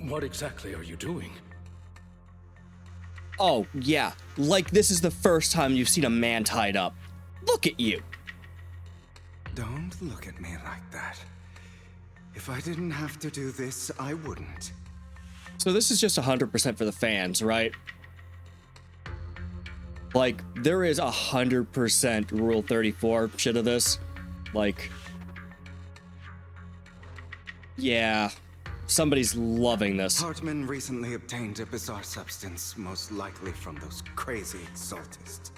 What exactly are you doing? Oh, yeah. Like this is the first time you've seen a man tied up. Look at you. Don't look at me like that. If I didn't have to do this, I wouldn't. So this is just 100% for the fans, right? Like, there is 100% Rule 34 shit of this. Like, yeah, somebody's loving this. Hartman recently obtained a bizarre substance, most likely from those crazy exaltists.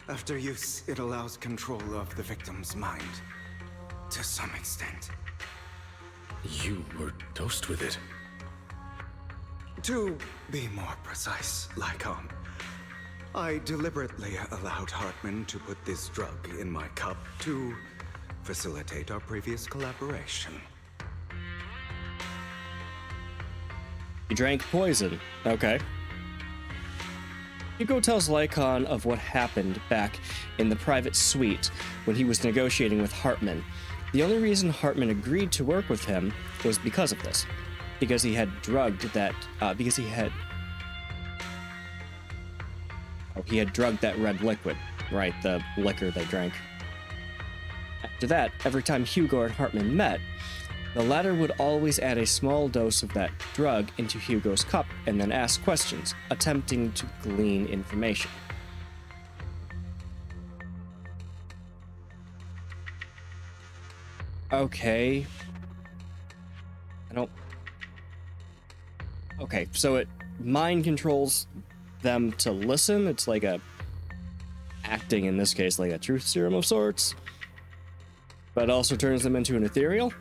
After use, it allows control of the victim's mind. To some extent. You were dosed with it. To be more precise, Lycon, I deliberately allowed Hartman to put this drug in my cup to facilitate our previous collaboration. You drank poison. Okay. Hugo tells Lycon of what happened back in the private suite when he was negotiating with Hartman. The only reason Hartman agreed to work with him was because of this. Because he had drugged that, he had drugged that red liquid, right, the liquor they drank. After that, every time Hugo and Hartman met, the latter would always add a small dose of that drug into Hugo's cup and then ask questions, attempting to glean information. Okay. Okay, so it mind controls them to listen. It's like a acting, in this case, like a truth serum of sorts, but also turns them into an ethereal.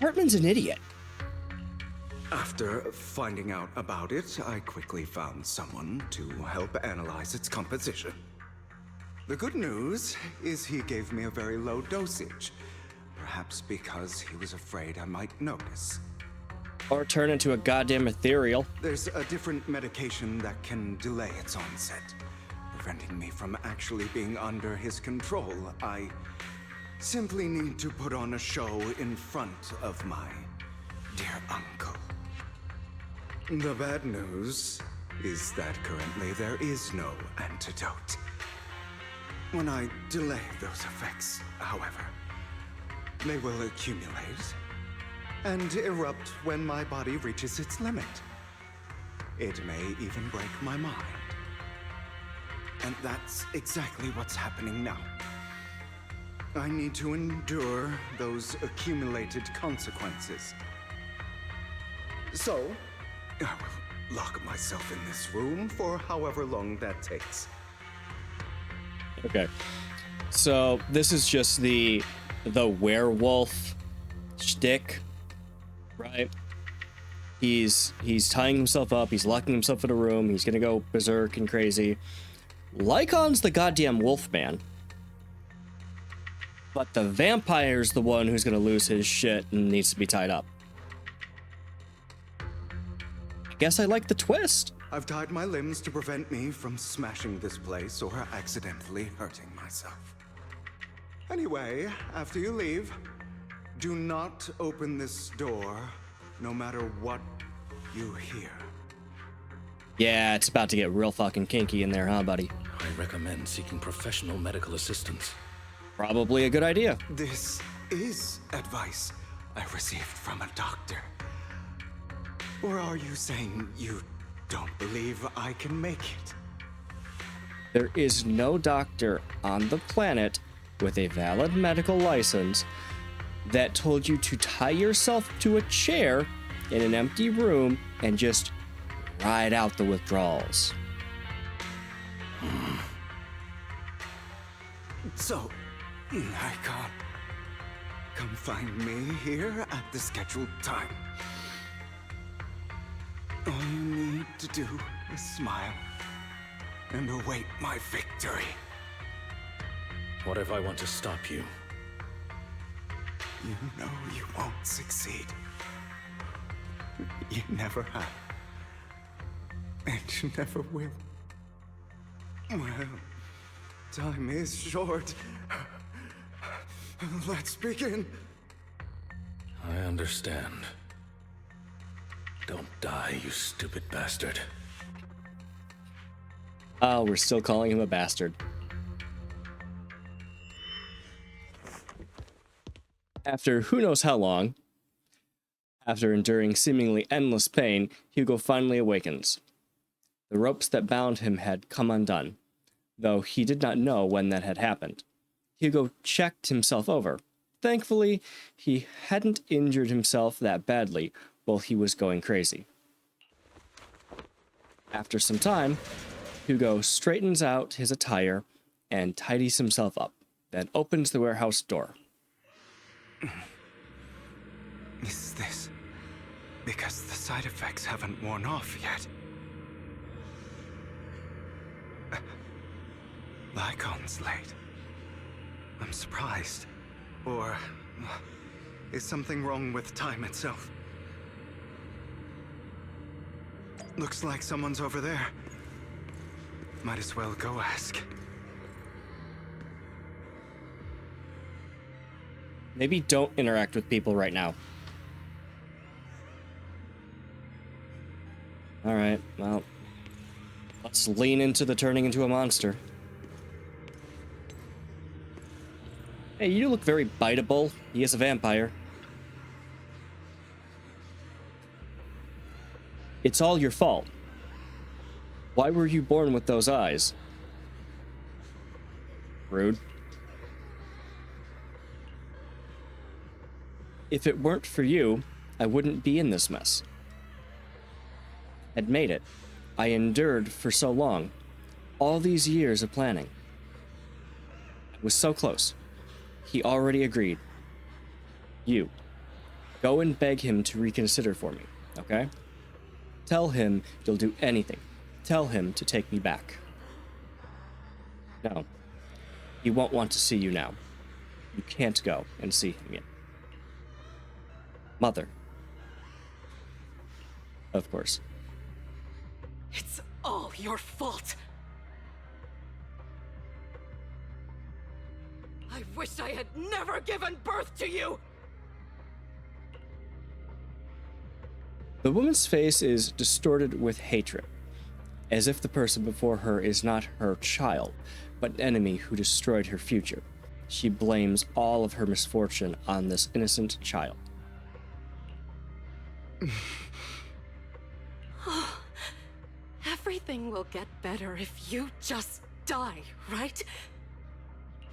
Hartman's an idiot. After finding out about it, I quickly found someone to help analyze its composition. The good news is he gave me a very low dosage, perhaps because he was afraid I might notice. Or turn into a goddamn ethereal. There's a different medication that can delay its onset, preventing me from actually being under his control. I simply need to put on a show in front of my dear uncle. The bad news is that currently there is no antidote. When I delay those effects, however, they will accumulate and erupt when my body reaches its limit. It may even break my mind. And that's exactly what's happening now. I need to endure those accumulated consequences. So, I will lock myself in this room for however long that takes. Okay. So this is just the werewolf shtick, right? He's tying himself up, he's locking himself in a room, he's gonna go berserk and crazy. Lycon's the goddamn wolf man. But the vampire's the one who's gonna lose his shit and needs to be tied up. I guess I like the twist. I've tied my limbs to prevent me from smashing this place or accidentally hurting myself. Anyway, after you leave, do not open this door, no matter what you hear. Yeah, it's about to get real fucking kinky in there, huh, buddy? I recommend seeking professional medical assistance. Probably a good idea. This is advice I received from a doctor. Or are you saying you don't believe I can make it? There is no doctor on the planet with a valid medical license that told you to tie yourself to a chair in an empty room and just ride out the withdrawals. So, I can't come find me here at the scheduled time. All you need to do is smile and await my victory. What if I want to stop you? You know you won't succeed. You never have. And you never will. Well, time is short. Let's begin. I understand. Don't die, you stupid bastard. Oh, we're still calling him a bastard. After who knows how long, after enduring seemingly endless pain, Hugo finally awakens. The ropes that bound him had come undone, though he did not know when that had happened. Hugo checked himself over. Thankfully, he hadn't injured himself that badly while he was going crazy. After some time, Hugo straightens out his attire and tidies himself up, then opens the warehouse door. Is this because the side effects haven't worn off yet? The icon's late. I'm surprised. Or is something wrong with time itself? Looks like someone's over there. Might as well go ask. Maybe don't interact with people right now. Alright, well, let's lean into the turning into a monster. Hey, you look very biteable. He is a vampire. It's all your fault. Why were you born with those eyes? Rude. If it weren't for you, I wouldn't be in this mess. I'd made it. I endured for so long. All these years of planning. I was so close. He already agreed. You. Go and beg him to reconsider for me, okay? Tell him you'll do anything. Tell him to take me back. No. He won't want to see you now. You can't go and see him yet. Mother. Of course. It's all your fault. I wish I had never given birth to you! The woman's face is distorted with hatred, as if the person before her is not her child, but an enemy who destroyed her future. She blames all of her misfortune on this innocent child. Everything will get better if you just die, right?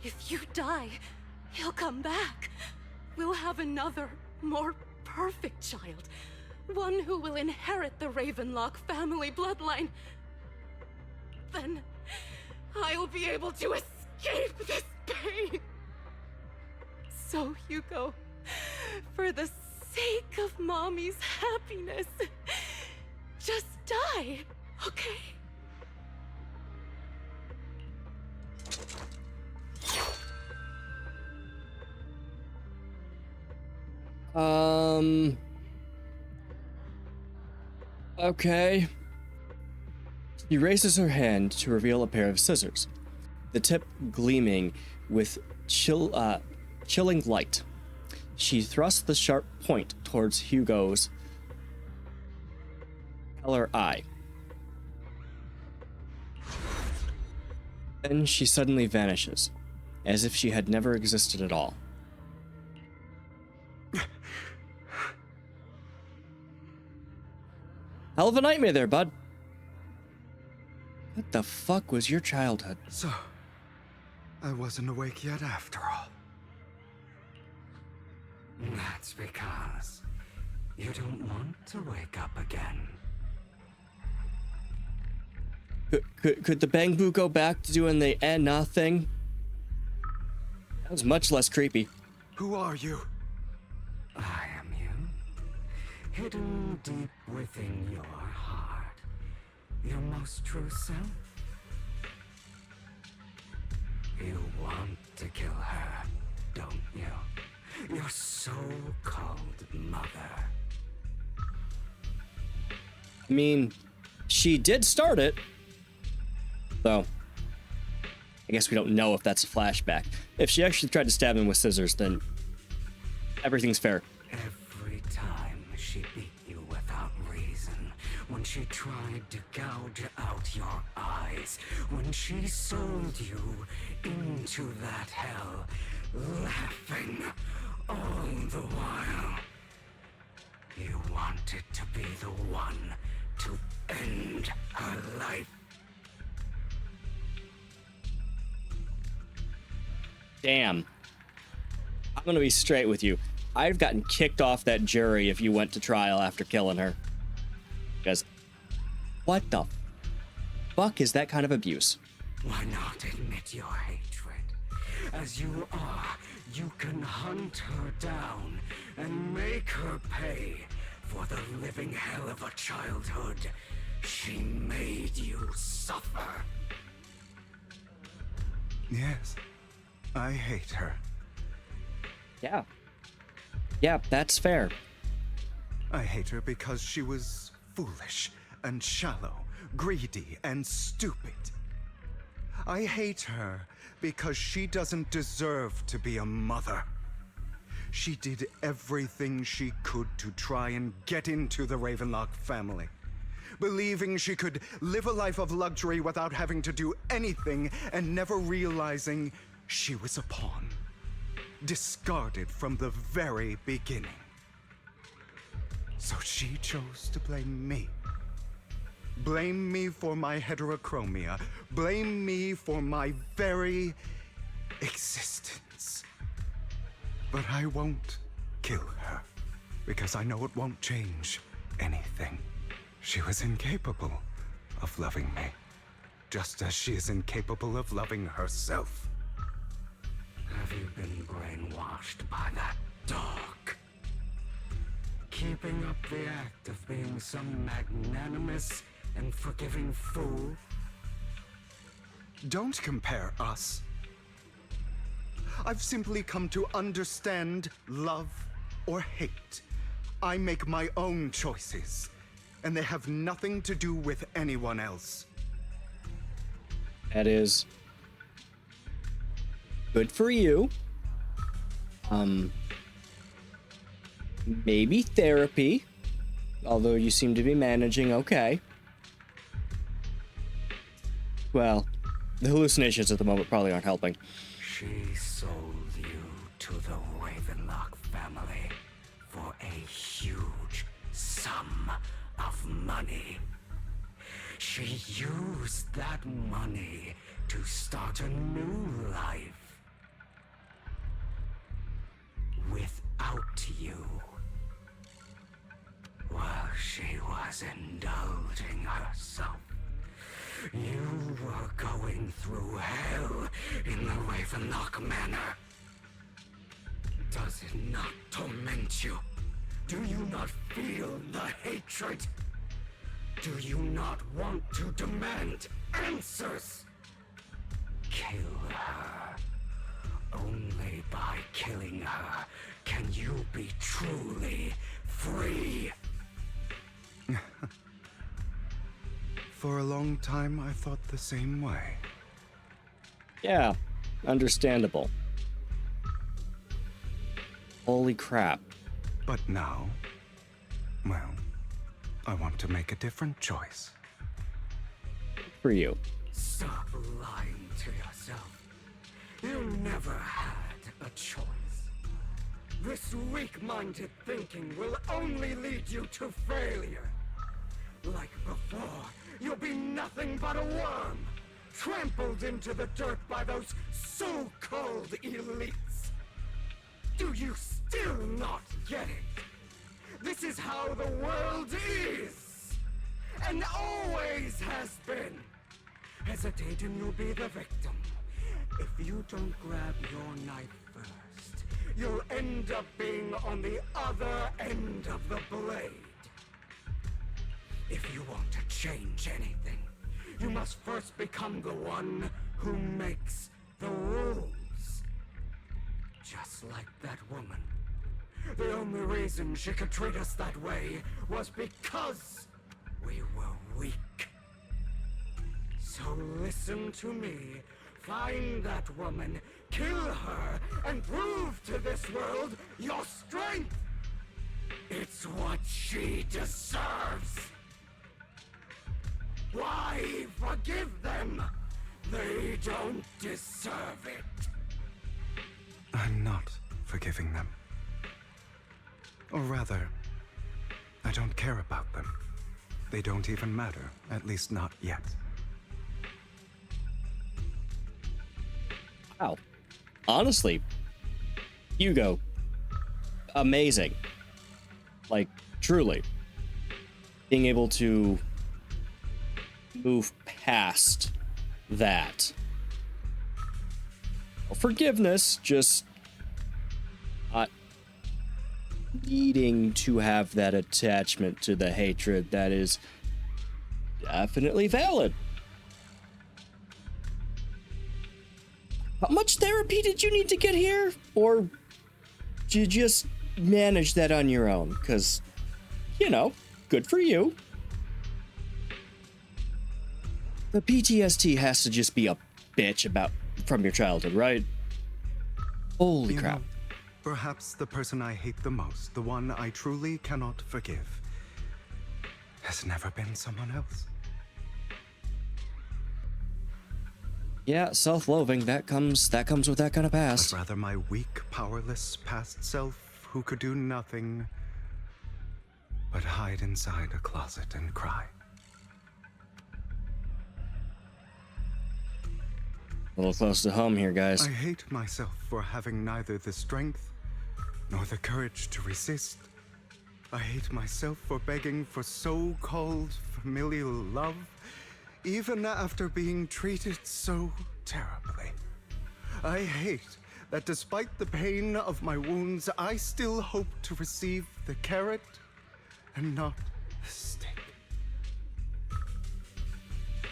If you die, he'll come back. We'll have another, more perfect child. One who will inherit the Ravenlock family bloodline. Then I'll be able to escape this pain. So, Hugo, for the sake of Mommy's happiness, just die, okay? Okay. She raises her hand to reveal a pair of scissors, the tip gleaming with chilling light. She thrusts the sharp point towards Hugo's color eye. Then she suddenly vanishes, as if she had never existed at all. Hell of a nightmare there, bud. What the fuck was your childhood? So, I wasn't awake yet after all. That's because you don't want to wake up again. Could the Bang Boo go back to doing the nah thing? That was much less creepy. Who are you? I am you, hidden deep within your heart, your most true self. You want to kill her, don't you? Your so-called mother. I mean, she did start it. Though, I guess we don't know if that's a flashback. If she actually tried to stab him with scissors, then everything's fair. Every time she beat you without reason. when she tried to gouge out your eyes, when she sold you into that hell, laughing all the while. You wanted to be the one to end her life. Damn. I'm gonna be straight with you. I'd have gotten kicked off that jury if you went to trial after killing her. Because what the fuck is that kind of abuse? Why not admit your hatred? As you are, you can hunt her down and make her pay for the living hell of a childhood she made you suffer. Yes, I hate her. Yeah. Yeah, that's fair. I hate her because she was foolish and shallow, greedy and stupid. I hate her because she doesn't deserve to be a mother. She did everything she could to try and get into the Ravenlock family, believing she could live a life of luxury without having to do anything and never realizing she was a pawn, discarded from the very beginning. So she chose to blame me. Blame me for my heterochromia. Blame me for my very existence. But I won't kill her, because I know it won't change anything. She was incapable of loving me, just as she is incapable of loving herself. Have you been brainwashed by that dog? Keeping up the act of being some magnanimous and forgiving fool? Don't compare us. I've simply come to understand love or hate. I make my own choices, and they have nothing to do with anyone else. That is good for you. Maybe therapy, although you seem to be managing okay. Well, the hallucinations at the moment probably aren't helping. She sold you to the Ravenlock family for a huge sum of money. She used that money to start a new life without you. While she was indulging herself, you were going through hell in the Ravenlock Manor. Does it not torment you? Do you not feel the hatred? Do you not want to demand answers? Kill her. Only by killing her can you be truly free. For a long time, I thought the same way. Yeah, understandable. Holy crap. But now, well, I want to make a different choice. For you. Stop lying to yourself. You never had a choice. This weak-minded thinking will only lead you to failure. Like before, you'll be nothing but a worm, trampled into the dirt by those so-called elites. Do you still not get it? This is how the world is, and always has been. Hesitate and you'll be the victim. If you don't grab your knife first, you'll end up being on the other end of the blade. If you want to change anything, you must first become the one who makes the rules. Just like that woman. The only reason she could treat us that way was because we were weak. So listen to me. Find that woman, kill her, and prove to this world your strength. It's what she deserves. Why forgive them? They don't deserve it. I'm not forgiving them. Or rather, I don't care about them. They don't even matter, at least not yet. Wow. Honestly, Hugo, amazing. Like, truly. Being able to move past that. Well, forgiveness, just not needing to have that attachment to the hatred that is definitely valid. How much therapy did you need to get here? Or did you just manage that on your own? Because, you know, good for you. The PTSD has to just be a bitch about from your childhood, right? Holy You crap. know, perhaps the person I hate the most, the one I truly cannot forgive, has never been someone else. Yeah, self-loathing, that comes with that kind of But past. rather my weak, powerless past self who could do nothing but hide inside a closet and cry. A little close to home here, guys. I hate myself for having neither the strength nor the courage to resist. I hate myself for begging for so-called familial love, even after being treated so terribly. I hate that despite the pain of my wounds, I still hope to receive the carrot and not the stick.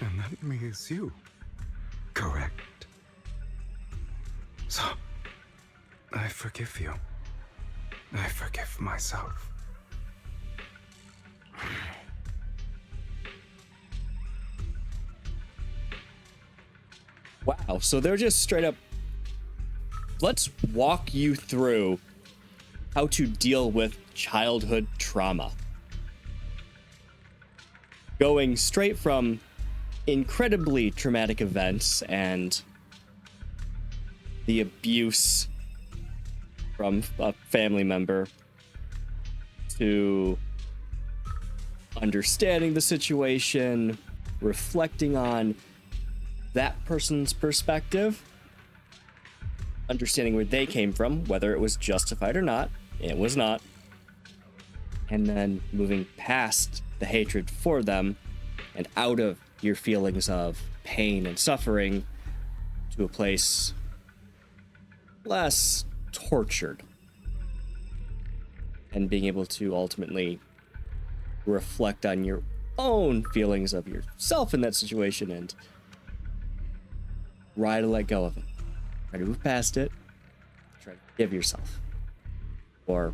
And that means you, correct? So, I forgive you. I forgive myself. Wow, so they're just straight up. Let's walk you through how to deal with childhood trauma. Going straight from incredibly traumatic events and the abuse from a family member to understanding the situation, reflecting on that person's perspective, understanding where they came from, whether it was justified or not. It was not. And then moving past the hatred for them and out of your feelings of pain and suffering to a place less tortured, and being able to ultimately reflect on your own feelings of yourself in that situation and try to let go of it. Try to move past it. Try to forgive yourself. Or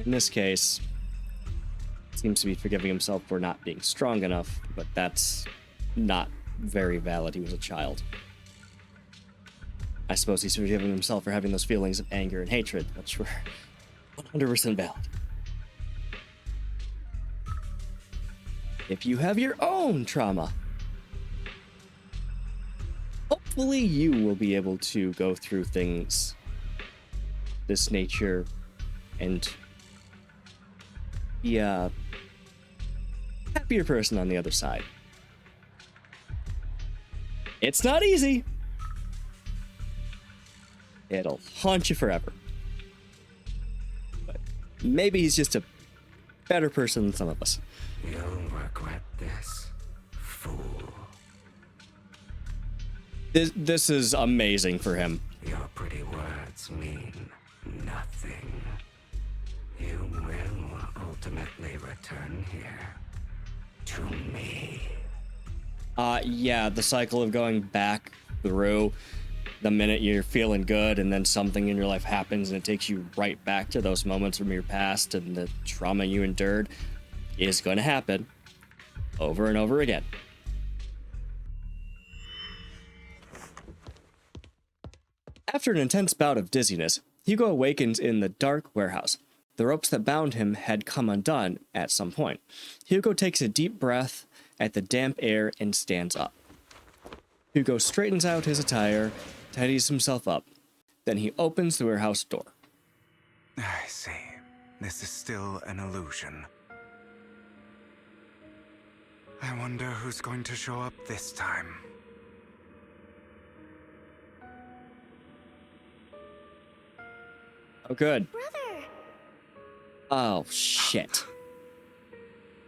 in this case, seems to be forgiving himself for not being strong enough, but that's not very valid. He was a child. I suppose he's forgiving himself for having those feelings of anger and hatred, which were 100% valid. If you have your own trauma, hopefully you will be able to go through things this nature and be a happier person on the other side. It's not easy. It'll haunt you forever. But maybe he's just a better person than some of us. You'll regret this, fool. This is amazing for him. Your pretty words mean nothing. You will ultimately return here to me. Yeah, the cycle of going back through the minute you're feeling good and then something in your life happens and it takes you right back to those moments from your past and the trauma you endured is going to happen over and over again. After an intense bout of dizziness, Hugo awakens in the dark warehouse. The ropes that bound him had come undone at some point. Hugo takes a deep breath at the damp air and stands up. Hugo straightens out his attire, tidies himself up. Then he opens the warehouse door. I see. This is still an illusion. I wonder who's going to show up this time. Oh, good. Brother! Oh, shit.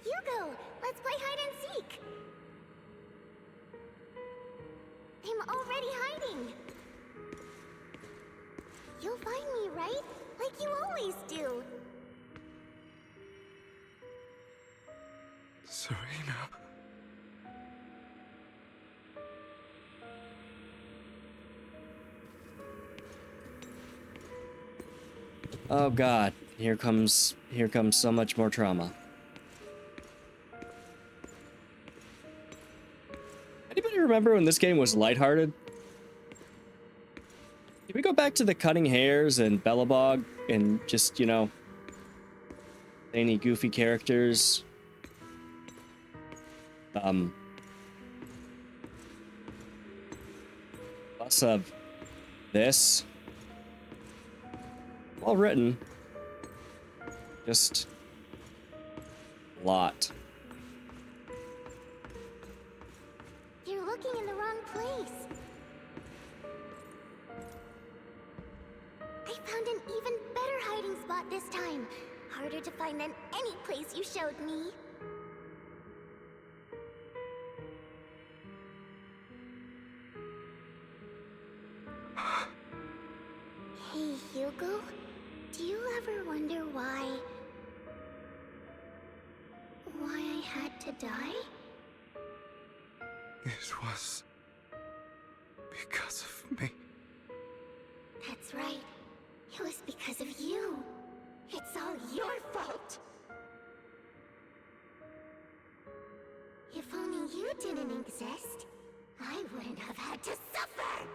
Hugo, let's play hide and seek! I'm already hiding! You'll find me, right? Like you always do! Serena. Oh god, here comes so much more trauma. Anybody remember when this game was lighthearted? Did we go back to the cutting hairs and Bellabog and just, you know, any goofy characters? Less of this. Well written. Just a lot. You're looking in the wrong place. I found an even better hiding spot this time. Harder to find than any place you showed me. Hey, Hugo. Do you ever wonder why I had to die? It was because of me. That's right. It was because of you. It's all your fault. If only you didn't exist, I wouldn't have had to suffer.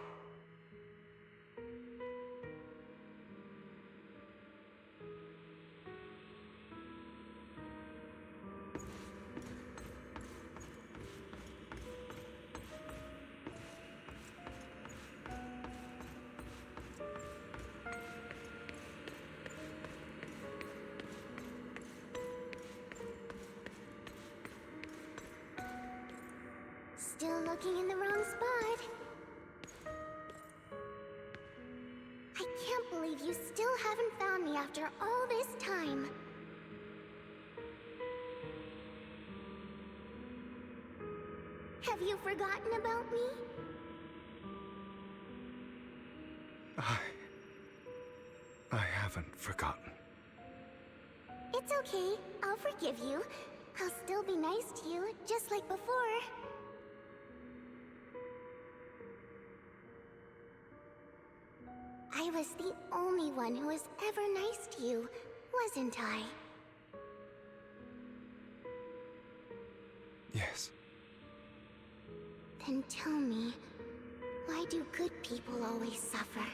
Still looking in the wrong spot. I can't believe you still haven't found me after all this time. Have you forgotten about me? I haven't forgotten. It's okay. I'll forgive you. I'll still be nice to you, just like before. I was the only one who was ever nice to you, wasn't I? Yes. Then tell me, why do good people always suffer?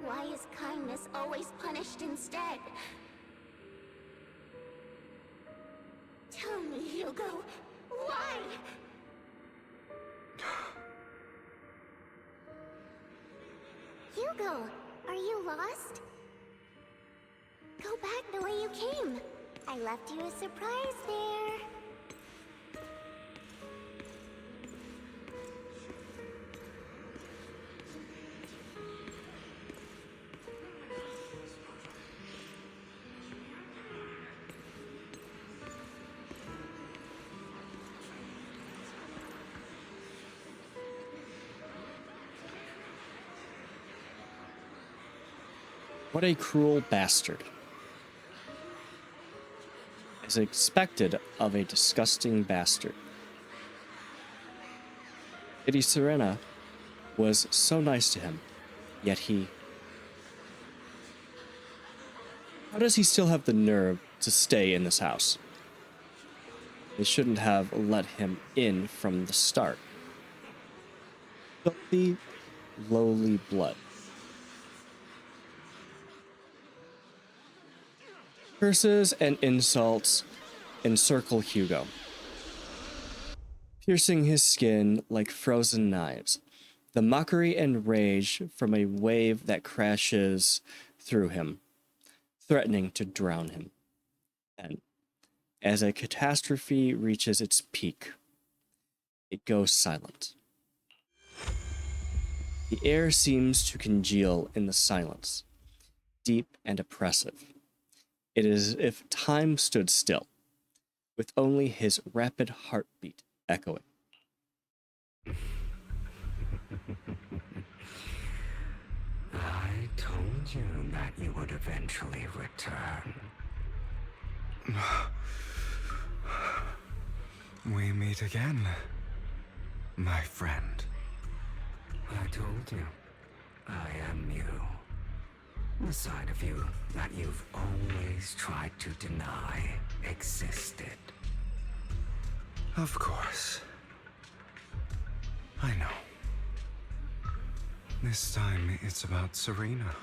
Why is kindness always punished instead? Tell me, Hugo, why? Hugo, are you lost? Go back the way you came. I left you a surprise there. What a cruel bastard. As expected of a disgusting bastard. Lady Serena was so nice to him, yet he... How does he still have the nerve to stay in this house? They shouldn't have let him in from the start. Filthy, lowly blood. Curses and insults encircle Hugo, piercing his skin like frozen knives. The mockery and rage from a wave that crashes through him, threatening to drown him. And as a catastrophe reaches its peak, it goes silent. The air seems to congeal in the silence, deep and oppressive. It is as if time stood still, with only his rapid heartbeat echoing. I told you that you would eventually return. We meet again, my friend. I told you, I am you. The side of you that you've always tried to deny existed. Of course. I know. This time it's about Serena.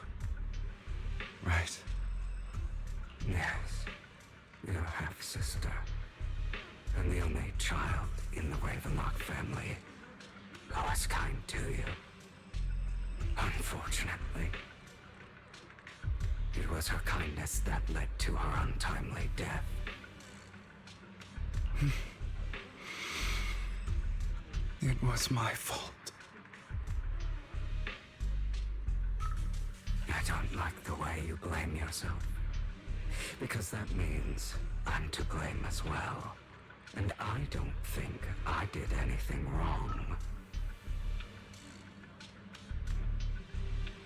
Right? Yes, your half-sister, and the only child in the Ravenlock family who was kind to you. Unfortunately, it was her kindness that led to her untimely death. It was my fault. I don't like the way you blame yourself, because that means I'm to blame as well. And I don't think I did anything wrong.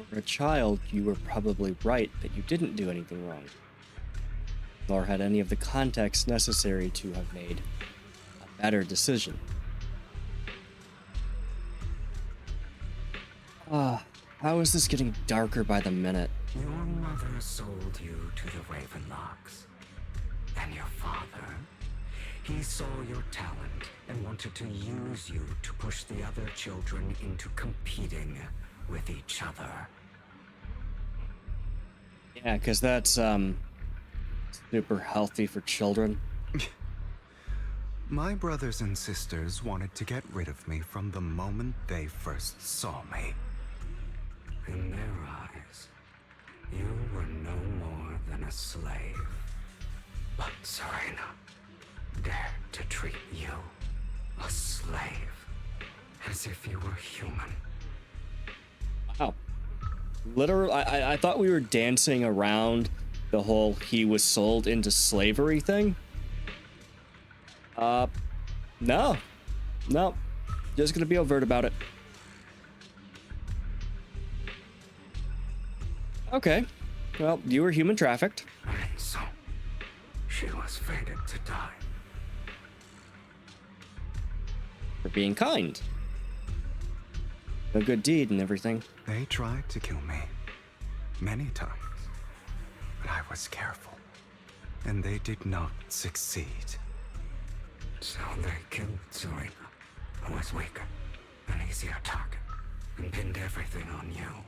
For a child, you were probably right that you didn't do anything wrong, nor had any of the context necessary to have made a better decision. How is this getting darker by the minute? Your mother sold you to the Ravenlocks. And your father, he saw your talent and wanted to use you to push the other children into competing with each other. Yeah, because that's, super healthy for children. My brothers and sisters wanted to get rid of me from the moment they first saw me. In their eyes, you were no more than a slave. But Serena dared to treat you, a slave, as if you were human. Wow. Literally, I thought we were dancing around the whole he was sold into slavery thing. No. Just gonna be overt about it. Okay. Well, you were human trafficked. And so, she was fated to die. For being kind. A good deed and everything. They tried to kill me many times, but I was careful, and they did not succeed. So they killed Serena, who was weaker, an easier target, and pinned everything on you.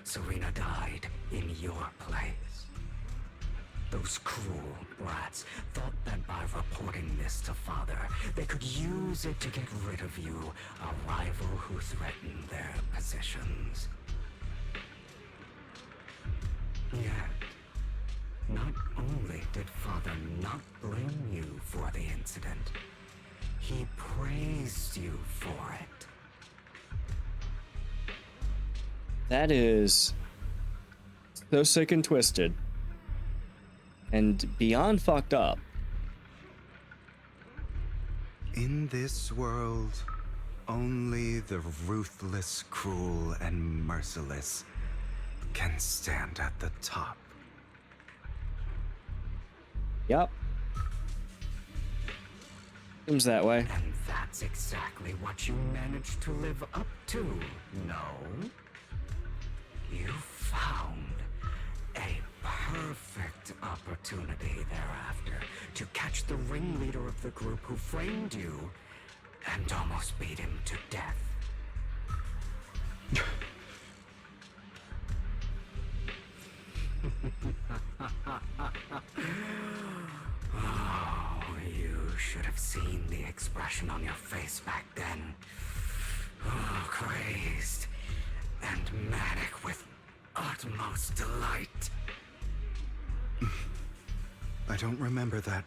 Serena died in your place. Those cruel brats thought that by reporting this to Father, they could use it to get rid of you, a rival who threatened their positions. Yet, not only did Father not blame you for the incident, he praised you for it. That is so sick and twisted. And beyond fucked up. In this world, only the ruthless, cruel, and merciless can stand at the top. Yep. Seems that way. And that's exactly what you managed to live up to, no? You found a perfect opportunity thereafter to catch the ringleader of the group who framed you and almost beat him to death. have seen the expression on your face back then. Oh, crazed and manic with utmost delight. I don't remember that.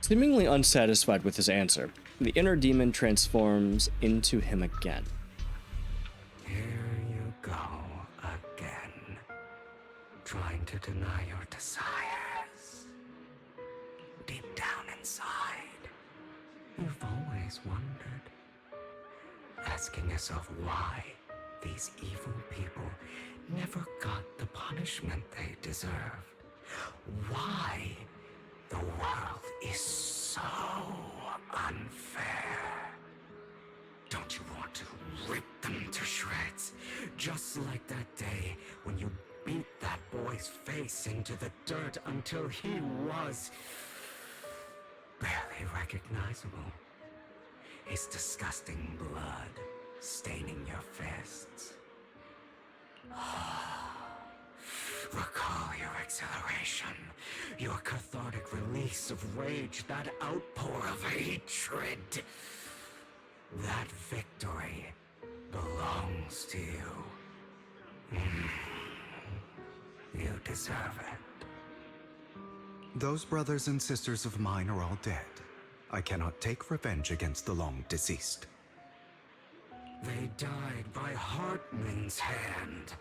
Seemingly unsatisfied with his answer, the inner demon transforms into him again. Here you go again, trying to deny your desires. Deep down inside, you've always wondered, asking yourself why these evil people never got the punishment they deserved. Why the world is so unfair. Don't you want to rip them to shreds? Just like that day when you beat that boy's face into the dirt until he was barely recognizable. His disgusting blood staining your fists. Recall your exhilaration, your cathartic release of rage, that outpour of hatred. That victory belongs to you. You deserve it. Those brothers and sisters of mine are all dead. I cannot take revenge against the long deceased. They died by Hartman's hand.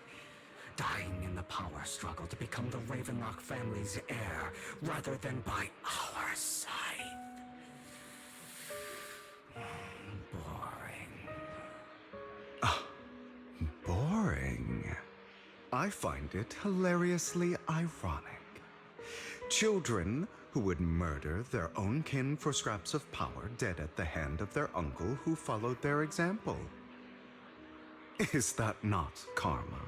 Dying in the power struggle to become the Ravenlock family's heir, rather than by our scythe. Boring. Boring. I find it hilariously ironic. Children who would murder their own kin for scraps of power, dead at the hand of their uncle who followed their example. Is that not karma?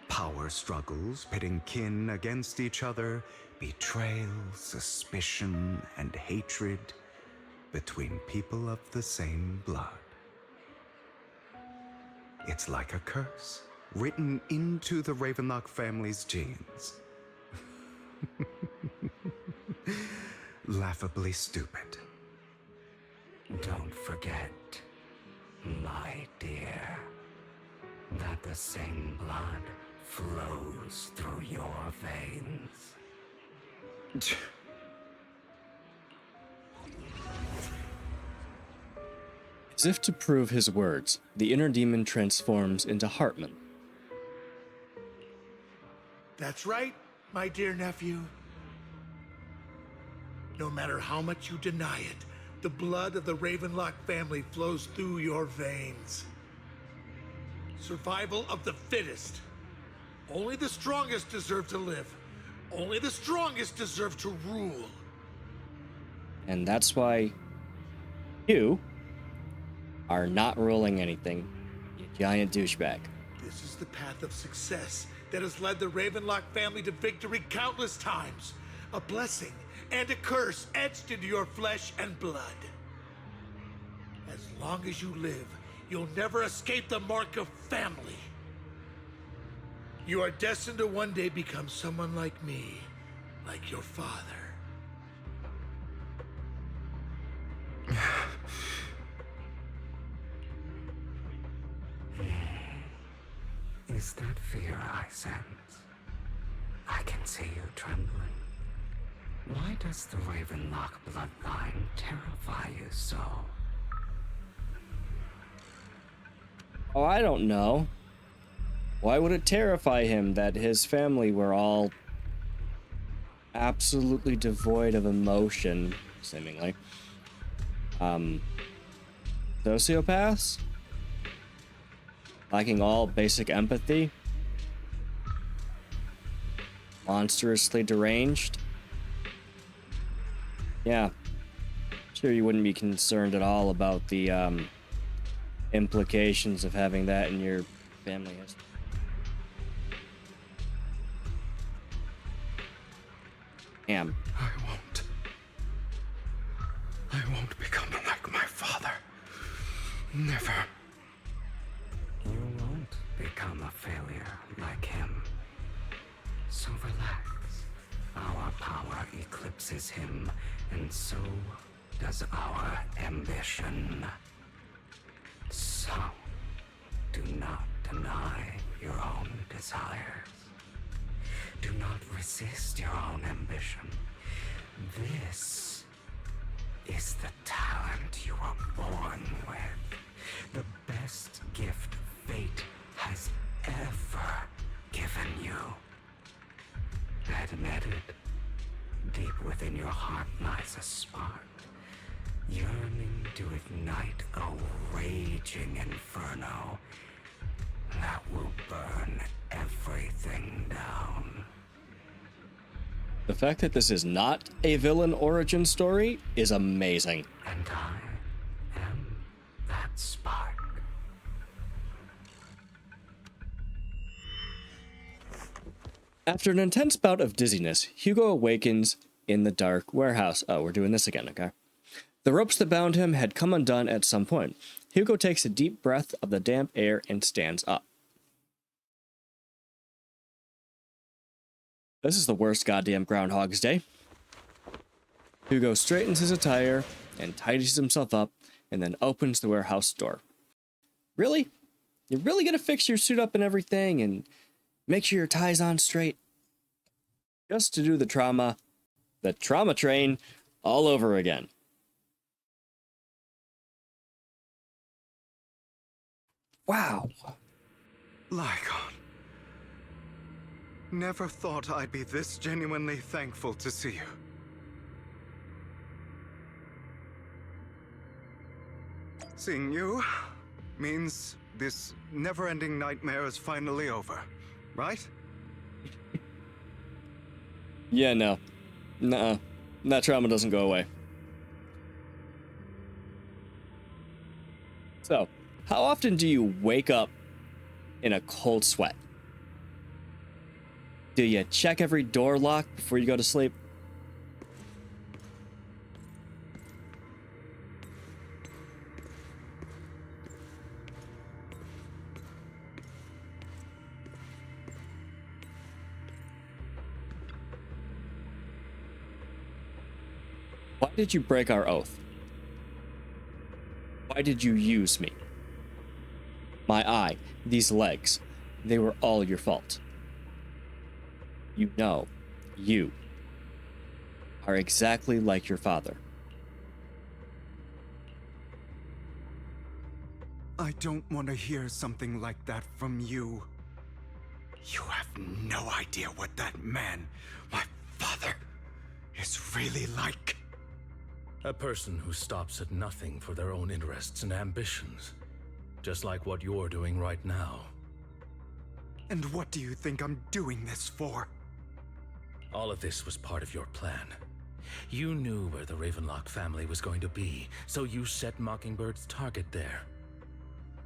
Power struggles, pitting kin against each other, betrayal, suspicion, and hatred between people of the same blood. It's like a curse, written into the Ravenlock family's genes. Laughably stupid. Don't forget, my dear, that the same blood flows through your veins. As if to prove his words, the inner demon transforms into Hartman. That's right, my dear nephew. No matter how much you deny it, the blood of the Ravenlock family flows through your veins. Survival of the fittest. Only the strongest deserve to live. Only the strongest deserve to rule. And that's why you are not ruling anything, you giant douchebag. This is the path of success that has led the Ravenlock family to victory countless times. A blessing and a curse etched into your flesh and blood. As long as you live, you'll never escape the mark of family. You are destined to one day become someone like me, like your father. Is that fear I sense? I can see you trembling. Why does the Ravenlock bloodline terrify you so? Oh, I don't know. Why would it terrify him that his family were all absolutely devoid of emotion, seemingly? Sociopaths? Lacking all basic empathy? Monstrously deranged? Yeah. Sure, you wouldn't be concerned at all about the implications of having that in your family history. Damn. I won't become like my father. Never. You won't become a failure like him. So relax. Our power eclipses him, and so does our ambition. So, do not deny your own desires. Do not resist your own ambition. This is the talent you were born with. The best gift fate has ever given you. Admit it. Deep within your heart lies a spark, yearning to ignite a raging inferno that will burn everything down. The fact that this is not a villain origin story is amazing. And I am that spark. After an intense bout of dizziness, Hugo awakens in the dark warehouse. Oh, we're doing this again, okay. The ropes that bound him had come undone at some point. Hugo takes a deep breath of the damp air and stands up. This is the worst goddamn Groundhog's Day. Hugo straightens his attire and tidies himself up and then opens the warehouse door. Really? You're really gonna fix your suit up and everything and make sure your tie's on straight? Just to do the trauma train, all over again. Wow. Lygon. Never thought I'd be this genuinely thankful to see you. Seeing you means this never-ending nightmare is finally over, right? Yeah, no. Nuh-uh. That trauma doesn't go away. So, how often do you wake up in a cold sweat? Do you check every door lock before you go to sleep? Why did you break our oath? Why did you use me? My eye, these legs, they were all your fault. You know, you are exactly like your father. I don't want to hear something like that from you. You have no idea what that man, my father, is really like. A person who stops at nothing for their own interests and ambitions. Just like what you're doing right now. And what do you think I'm doing this for? All of this was part of your plan. You knew where the Ravenlock family was going to be, so you set Mockingbird's target there.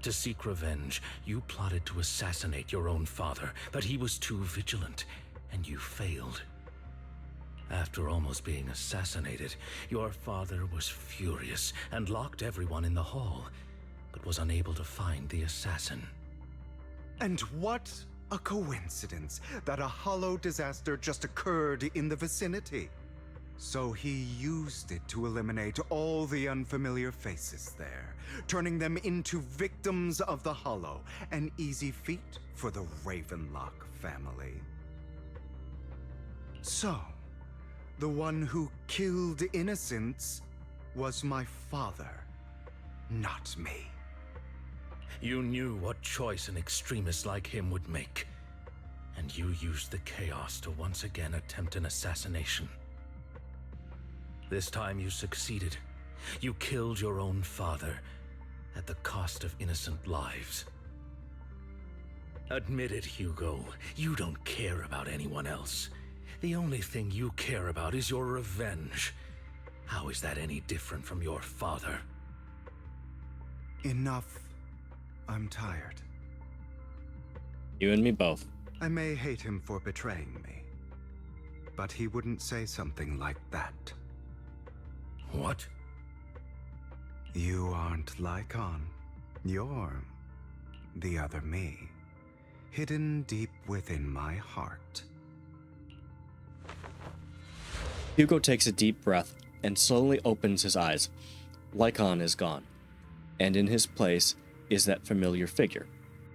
To seek revenge, you plotted to assassinate your own father, but he was too vigilant, and you failed. After almost being assassinated, your father was furious and locked everyone in the hall, but was unable to find the assassin. And what a coincidence that a hollow disaster just occurred in the vicinity. So he used it to eliminate all the unfamiliar faces there, turning them into victims of the hollow, an easy feat for the Ravenlock family. So, the one who killed innocents was my father, not me. You knew what choice an extremist like him would make, and you used the chaos to once again attempt an assassination. This time you succeeded. You killed your own father at the cost of innocent lives. Admit it, Hugo. You don't care about anyone else. The only thing you care about is your revenge. How is that any different from your father? Enough. I'm tired. You and me both. I may hate him for betraying me, but he wouldn't say something like that. What? You aren't Lygon. You're the other me, hidden deep within my heart. Hugo takes a deep breath and slowly opens his eyes. Lycon is gone, and in his place is that familiar figure.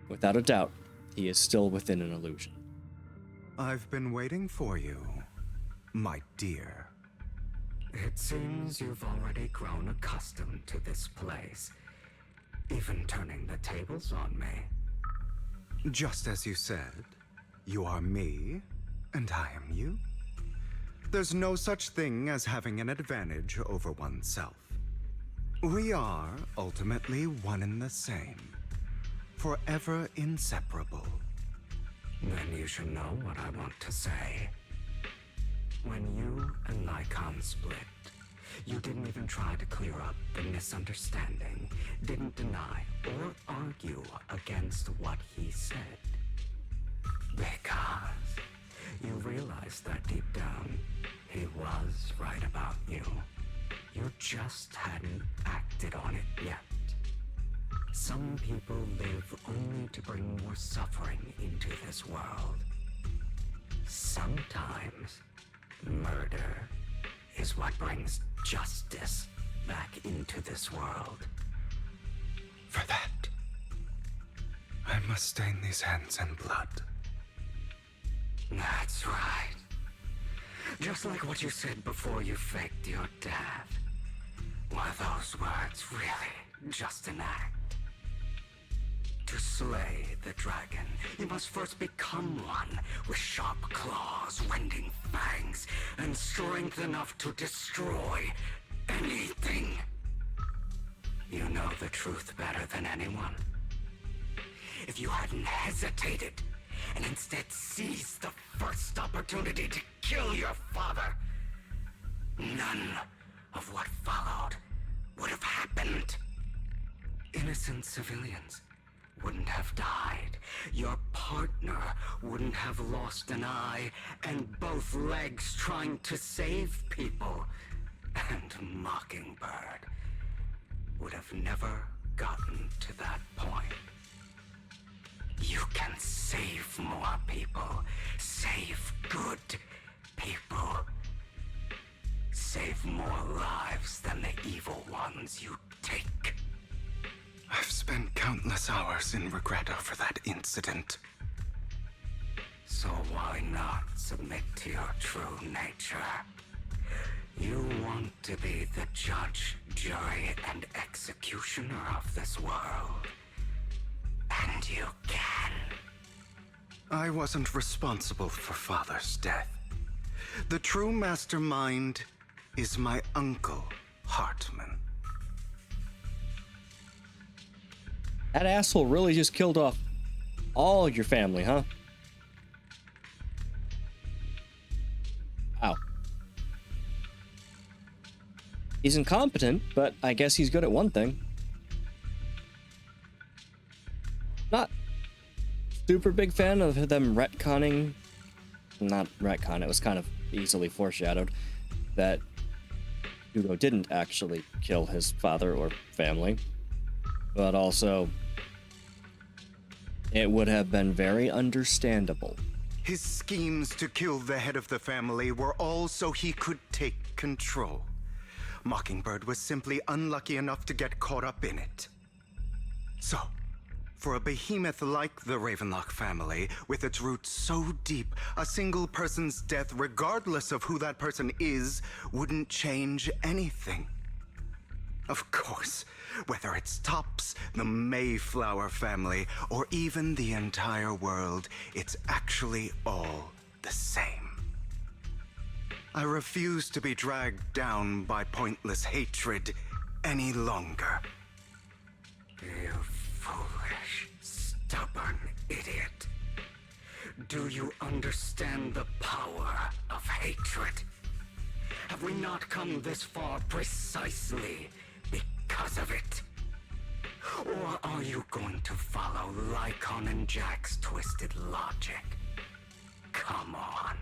Without a doubt, he is still within an illusion. I've been waiting for you, my dear. It seems you've already grown accustomed to this place, even turning the tables on me. Just as you said, you are me, and I am you. There's no such thing as having an advantage over oneself. We are ultimately one and the same, forever inseparable. Then you should know what I want to say. When you and Lycon split, you didn't even try to clear up the misunderstanding, didn't deny or argue against what he said. Because you realized that deep down, he was right about you. You just hadn't acted on it yet. Some people live only to bring more suffering into this world. Sometimes, murder is what brings justice back into this world. For that, I must stain these hands in blood. That's right. Just like what you said before you faked your death. Were those words really just an act? To slay the dragon, you must first become one with sharp claws, rending fangs, and strength enough to destroy anything. You know the truth better than anyone. If you hadn't hesitated, and instead seized the first opportunity to kill your father, none of what followed would have happened. Innocent civilians wouldn't have died. Your partner wouldn't have lost an eye and both legs trying to save people. And Mockingbird would have never gotten to that point. You can save more people. Save good people. Save more lives than the evil ones you take. I've spent countless hours in regret over that incident. So why not submit to your true nature? You want to be the judge, jury, and executioner of this world. And you can. I wasn't responsible for Father's death. The true mastermind is my uncle, Hartman. That asshole really just killed off all your family, huh? Wow. He's incompetent, but I guess he's good at one thing. Not super big fan of them retconning. Not retcon, it was kind of easily foreshadowed that Hugo didn't actually kill his father or family. But also, it would have been very understandable. His schemes to kill the head of the family were all so he could take control. Mockingbird was simply unlucky enough to get caught up in it. So, for a behemoth like the Ravenlock family, with its roots so deep, a single person's death, regardless of who that person is, wouldn't change anything. Of course, whether it's Tops, the Mayflower family, or even the entire world, it's actually all the same. I refuse to be dragged down by pointless hatred any longer. You foolish, stubborn idiot. Do you understand the power of hatred? Have we not come this far precisely because of it? Or are you going to follow Lycon and Jack's twisted logic? Come on.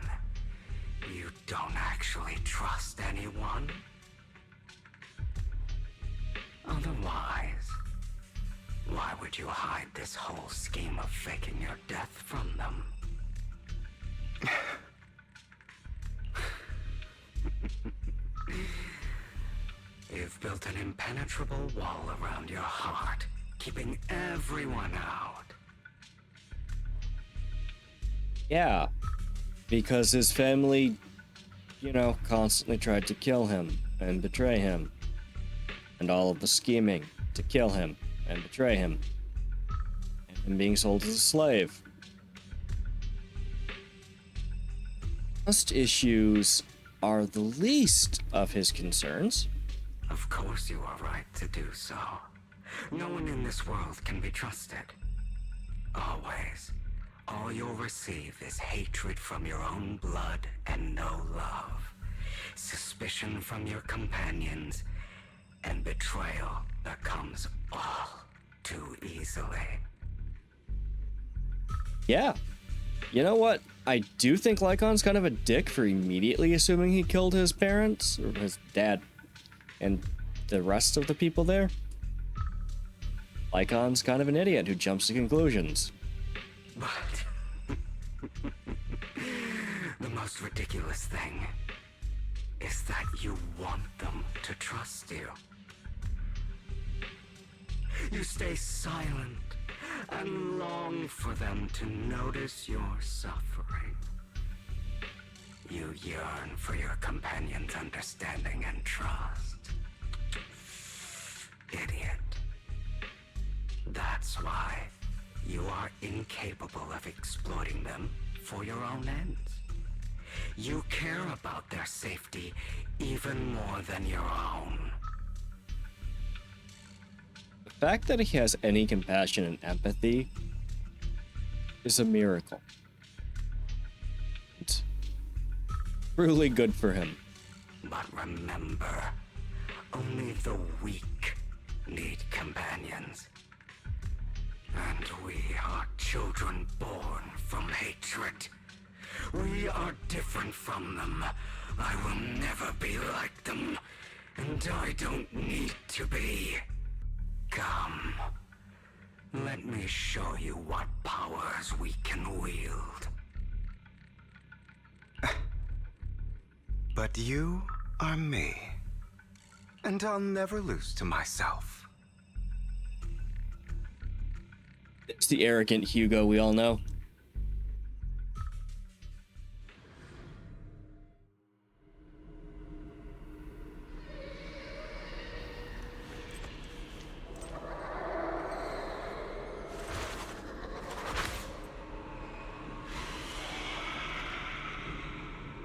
You don't actually trust anyone? Otherwise, why would you hide this whole scheme of faking your death from them? built an impenetrable wall around your heart, keeping everyone out. Yeah, because his family, constantly tried to kill him and betray him. And all of the scheming to kill him and betray him. And him being sold as a slave. Trust issues are the least of his concerns. Of course you are right to do so. No one in this world can be trusted. Always. All you'll receive is hatred from your own blood and no love. Suspicion from your companions, and betrayal that comes all too easily. Yeah. You know what? I do think Lycon's kind of a dick for immediately assuming he killed his parents, or his dad, and the rest of the people there. Lycon's kind of an idiot who jumps to conclusions. But the most ridiculous thing is that you want them to trust you. You stay silent and long for them to notice your suffering. You yearn for your companion's understanding and trust. Idiot. That's why you are incapable of exploiting them for your own ends. You care about their safety even more than your own. The fact that he has any compassion and empathy is a miracle. It's truly good for him. But remember, only the weak need companions. And we are children born from hatred. We are different from them. I will never be like them, and I don't need to be. Come, let me show you what powers we can wield. But you are me, and I'll never lose to myself. It's the arrogant Hugo we all know.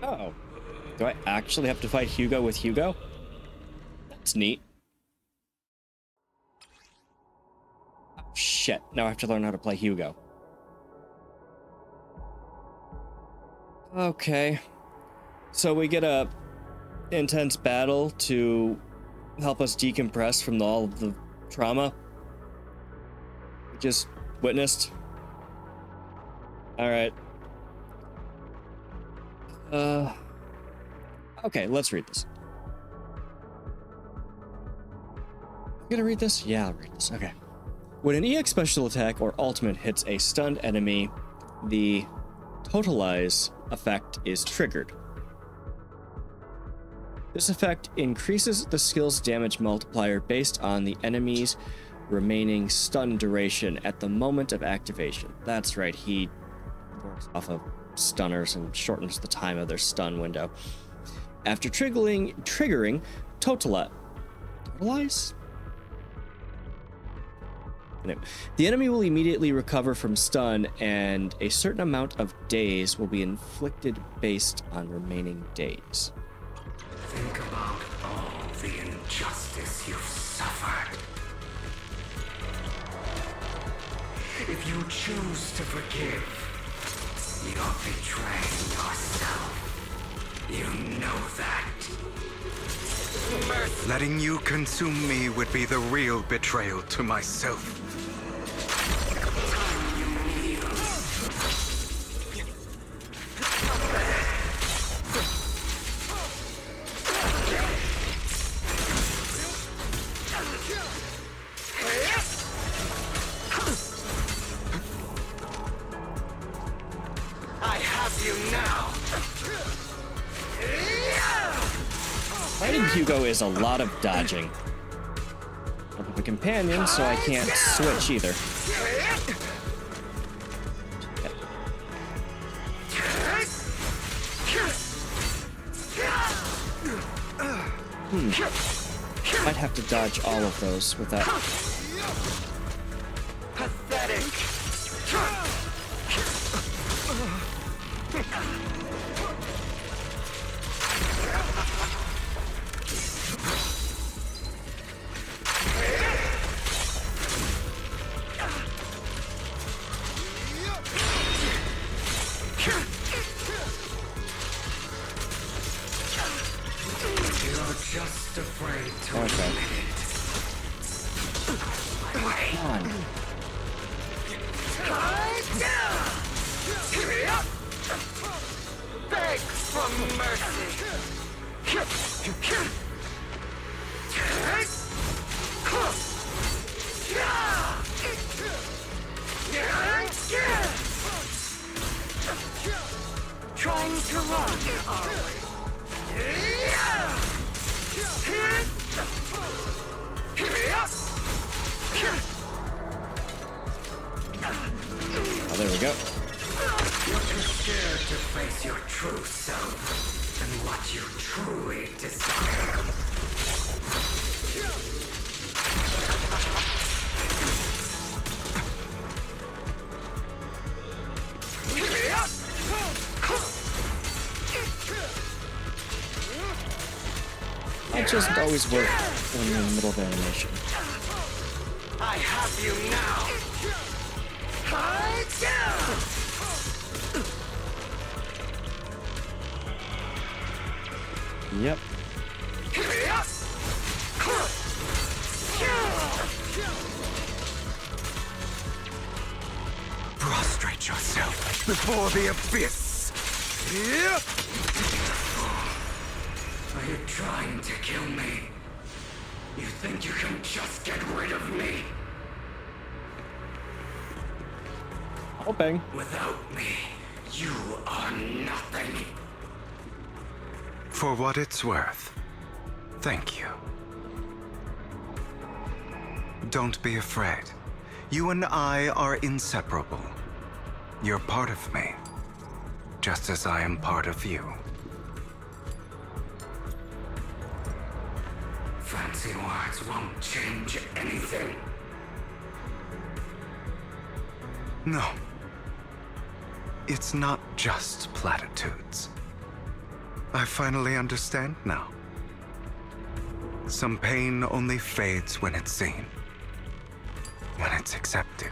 Oh. Do I actually have to fight Hugo with Hugo? That's neat. Oh, shit. Now I have to learn how to play Hugo. Okay. So we get a intense battle to help us decompress from all of the trauma we just witnessed. Alright. Okay, let's read this. You gonna read this? Yeah, I'll read this. Okay. When an EX special attack or ultimate hits a stunned enemy, the Totalize effect is triggered. This effect increases the skill's damage multiplier based on the enemy's remaining stun duration at the moment of activation. That's right, he works off of stunners and shortens the time of their stun window. After triggering Totalize? The enemy will immediately recover from stun, and a certain amount of days will be inflicted based on remaining days. Think about all the injustice you've suffered. If you choose to forgive, you're betraying yourself. You know that. Letting you consume me would be the real betrayal to myself. I have you now. Fighting Hugo is a lot of dodging. a companion, so I can't switch either. Might have to dodge all of those without. Pathetic. You're just afraid to Okay. admit it. Come on. Beg for mercy. Trying to run, are Oh, there we go. You're too scared to face your true self and what you truly desire. It doesn't always work when you're in the middle of animation. I have you now. Yep. Prostrate yourself before the abyss. Are you trying to kill me? You think you can just get rid of me? Hoping. Without me, you are nothing. For what it's worth, thank you. Don't be afraid. You and I are inseparable. You're part of me, just as I am part of you. Fancy words won't change anything. No. It's not just platitudes. I finally understand now. Some pain only fades when it's seen, when it's accepted.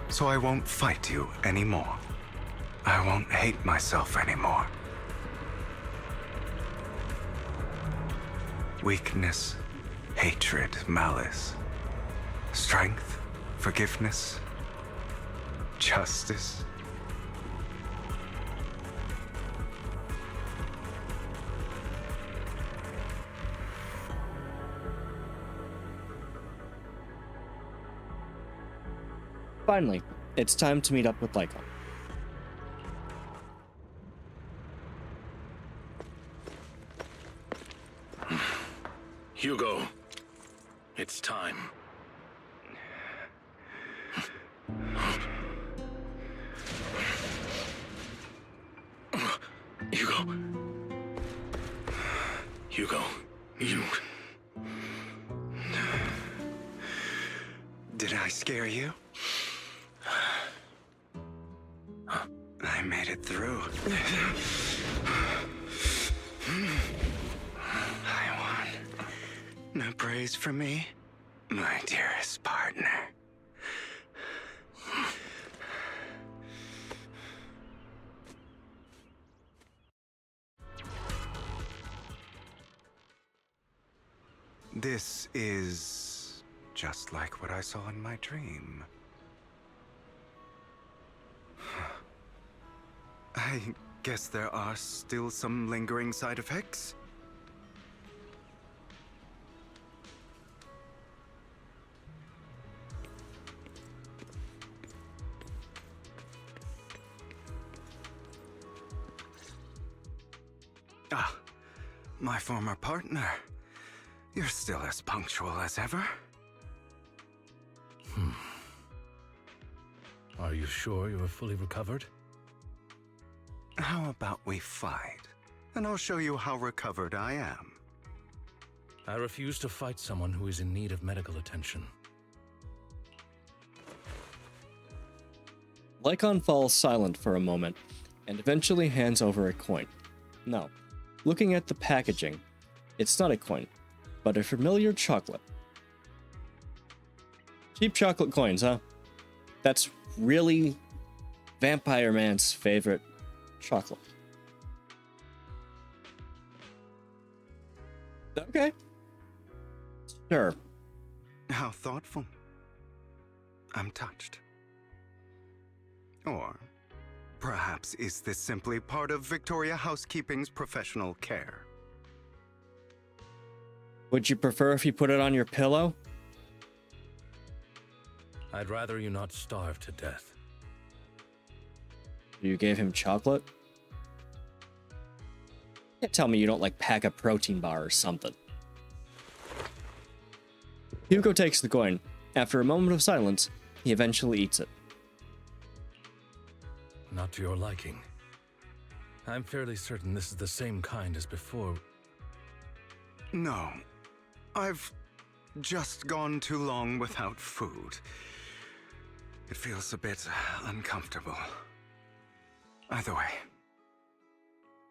So I won't fight you anymore. I won't hate myself anymore. Weakness, hatred, malice, strength, forgiveness, justice. Finally, it's time to meet up with Lycon. Hugo, it's time. Hugo. Hugo, you... Did I scare you? I made it through. I won. No praise for me, my dearest partner. This is just like what I saw in my dream. I guess there are still some lingering side effects. Ah, my former partner. You're still as punctual as ever. Are you sure you are fully recovered? How about we fight, and I'll show you how recovered I am. I refuse to fight someone who is in need of medical attention. Lycon falls silent for a moment and eventually hands over a coin. No, looking at the packaging, it's not a coin, but a familiar chocolate. Cheap chocolate coins, huh? That's really Vampire Man's favorite chocolate. Okay. Sure. How thoughtful. I'm touched. Or perhaps is this simply part of Victoria Housekeeping's professional care? Would you prefer if you put it on your pillow? I'd rather you not starve to death. You gave him chocolate? Can't tell me you don't like pack a protein bar or something. Hugo takes the coin. After a moment of silence, he eventually eats it. Not to your liking. I'm fairly certain this is the same kind as before. No. I've just gone too long without food. It feels a bit uncomfortable. Either way,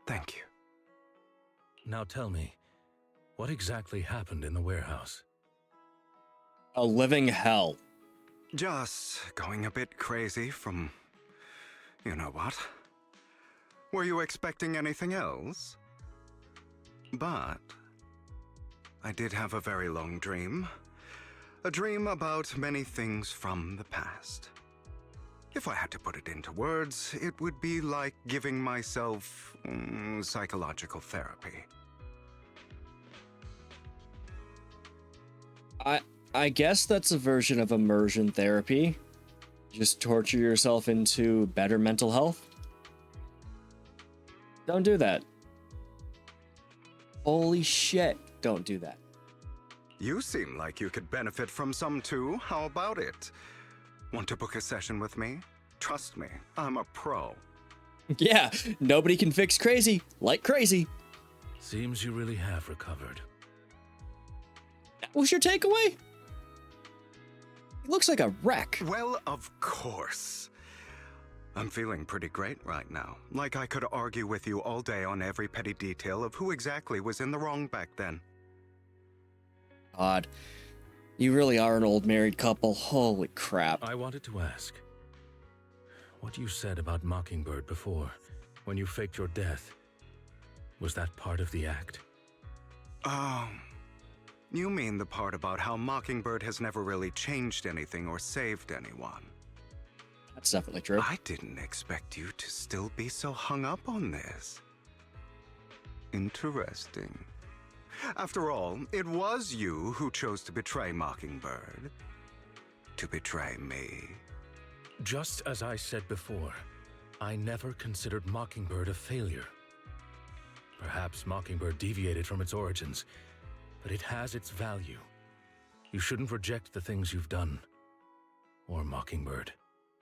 thank you. Now tell me, what exactly happened in the warehouse? A living hell. Just going a bit crazy from... you know what? Were you expecting anything else? But... I did have a very long dream. A dream about many things from the past. If I had to put it into words, it would be like giving myself psychological therapy. I guess that's a version of immersion therapy. Just torture yourself into better mental health. Don't do that. Holy shit, don't do that. You seem like you could benefit from some too. How about it? Want to book a session with me? Trust me, I'm a pro. Yeah, nobody can fix crazy like crazy. Seems you really have recovered. That was your takeaway? He looks like a wreck. Well, of course. I'm feeling pretty great right now. Like I could argue with you all day on every petty detail of who exactly was in the wrong back then. God, you really are an old married couple. Holy crap. I wanted to ask, what you said about Mockingbird before, when you faked your death, was that part of the act? You mean the part about how Mockingbird has never really changed anything or saved anyone? That's definitely true. I didn't expect you to still be so hung up on this. Interesting. After all, it was you who chose to betray Mockingbird. To betray me. Just as I said before, I never considered Mockingbird a failure. Perhaps Mockingbird deviated from its origins, but it has its value. You shouldn't reject the things you've done. Or Mockingbird.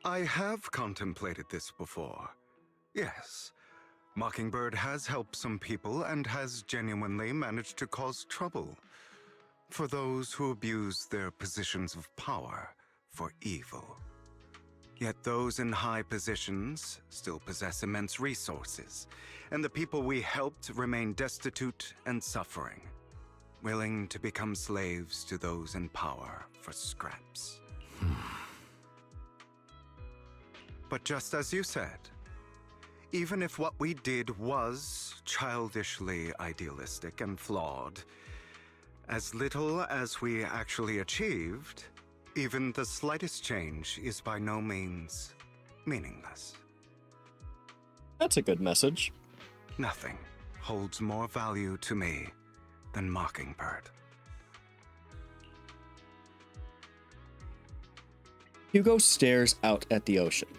I have contemplated this before. Yes. Mockingbird has helped some people and has genuinely managed to cause trouble for those who abuse their positions of power for evil. Yet those in high positions still possess immense resources, and the people we helped remain destitute and suffering, willing to become slaves to those in power for scraps. But just as you said, even if what we did was childishly idealistic and flawed, as little as we actually achieved, even the slightest change is by no means meaningless. That's a good message. Nothing holds more value to me than Mockingbird. Hugo stares out at the ocean.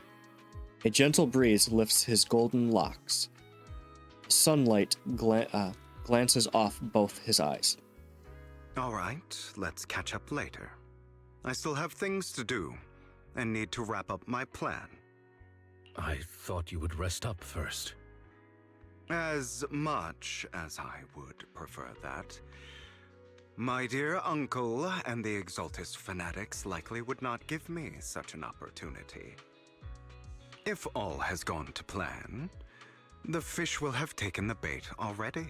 A gentle breeze lifts his golden locks. Sunlight glances off both his eyes. All right, let's catch up later. I still have things to do and need to wrap up my plan. I thought you would rest up first. As much as I would prefer that. My dear uncle and the Exaltist fanatics likely would not give me such an opportunity. If all has gone to plan, the fish will have taken the bait already.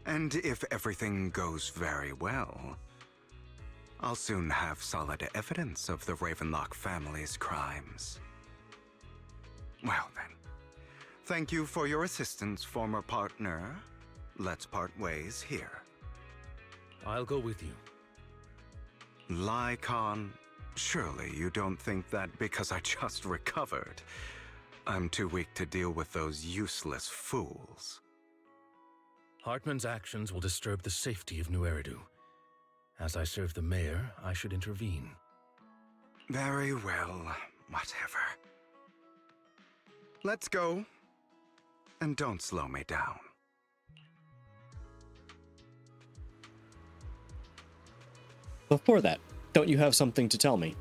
And if everything goes very well, I'll soon have solid evidence of the Ravenlock family's crimes. Well then, thank you for your assistance, former partner. Let's part ways here. I'll go with you. Lycon, surely you don't think that because I just recovered, I'm too weak to deal with those useless fools. Hartman's actions will disturb the safety of New Eridu. As I serve the mayor, I should intervene. Very well, whatever. Let's go. And don't slow me down. Before that, don't you have something to tell me?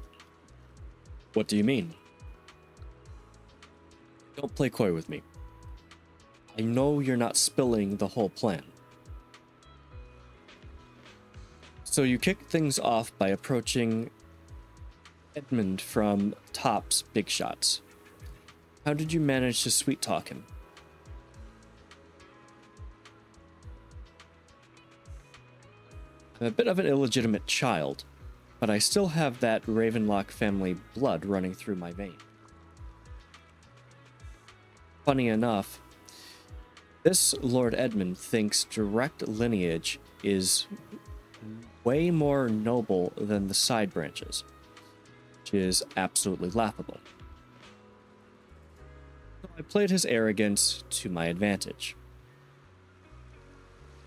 What do you mean? Don't play coy with me. I know you're not spilling the whole plan. So you kicked things off by approaching Edmund from Top's Big Shots. How did you manage to sweet talk him? I'm a bit of an illegitimate child, but I still have that Ravenlock family blood running through my vein. Funny enough, this Lord Edmund thinks direct lineage is way more noble than the side branches, which is absolutely laughable. I played his arrogance to my advantage.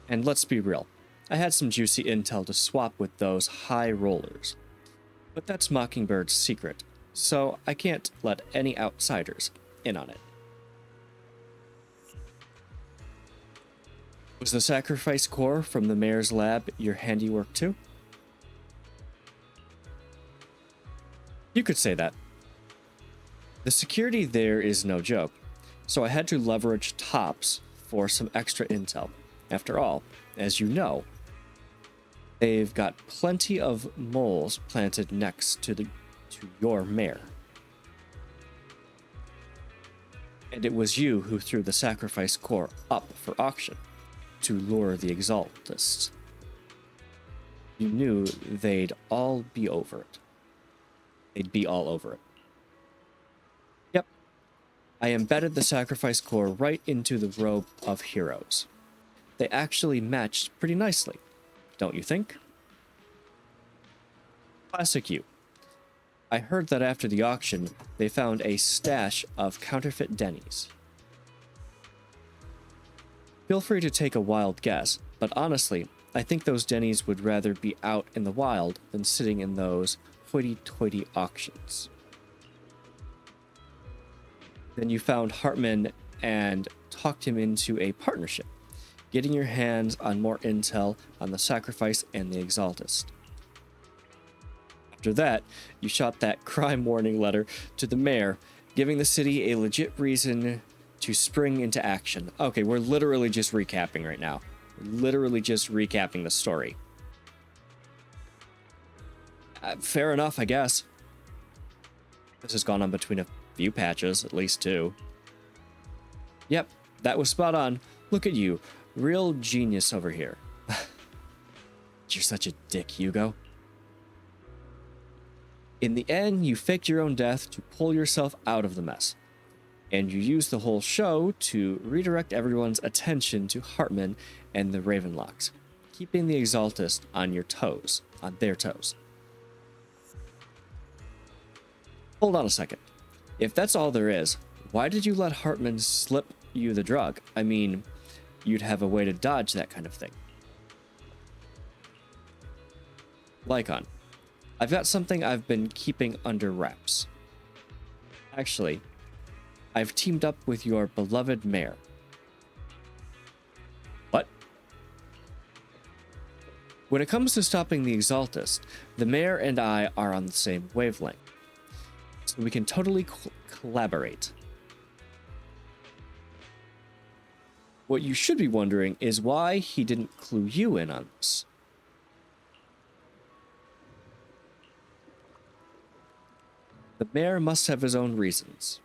And let's be real, I had some juicy intel to swap with those high rollers. But that's Mockingbird's secret, so I can't let any outsiders in on it. Was the sacrifice core from the mayor's lab your handiwork too? You could say that. The security there is no joke, so I had to leverage Tops for some extra intel. After all, as you know, they've got plenty of moles planted next to your mayor. And it was you who threw the sacrifice core up for auction to lure the Exaltists. You knew they'd all be over it. They'd be all over it. Yep. I embedded the sacrifice core right into the robe of heroes. They actually matched pretty nicely, don't you think? Classic you. I heard that after the auction, they found a stash of counterfeit Denny's. Feel free to take a wild guess, but honestly, I think those Denny's would rather be out in the wild than sitting in those hoity-toity auctions. Then you found Hartman and talked him into a partnership, getting your hands on more intel on the sacrifice and the Exaltist. After that, you shot that crime warning letter to the mayor, giving the city a legit reason to spring into action. Okay, we're literally just recapping right now. We're literally just recapping the story. Fair enough, I guess. This has gone on between a few patches, at least two. Yep, that was spot on. Look at you. Real genius over here. You're such a dick, Hugo. In the end, you faked your own death to pull yourself out of the mess. And you used the whole show to redirect everyone's attention to Hartman and the Ravenlocks, keeping the Exaltist on their toes. Hold on a second. If that's all there is, why did you let Hartman slip you the drug? I mean, you'd have a way to dodge that kind of thing. Lycon, I've got something I've been keeping under wraps. Actually, I've teamed up with your beloved mayor. What? When it comes to stopping the Exaltist, the mayor and I are on the same wavelength, so we can totally collaborate. What you should be wondering is why he didn't clue you in on this. The mayor must have his own reasons.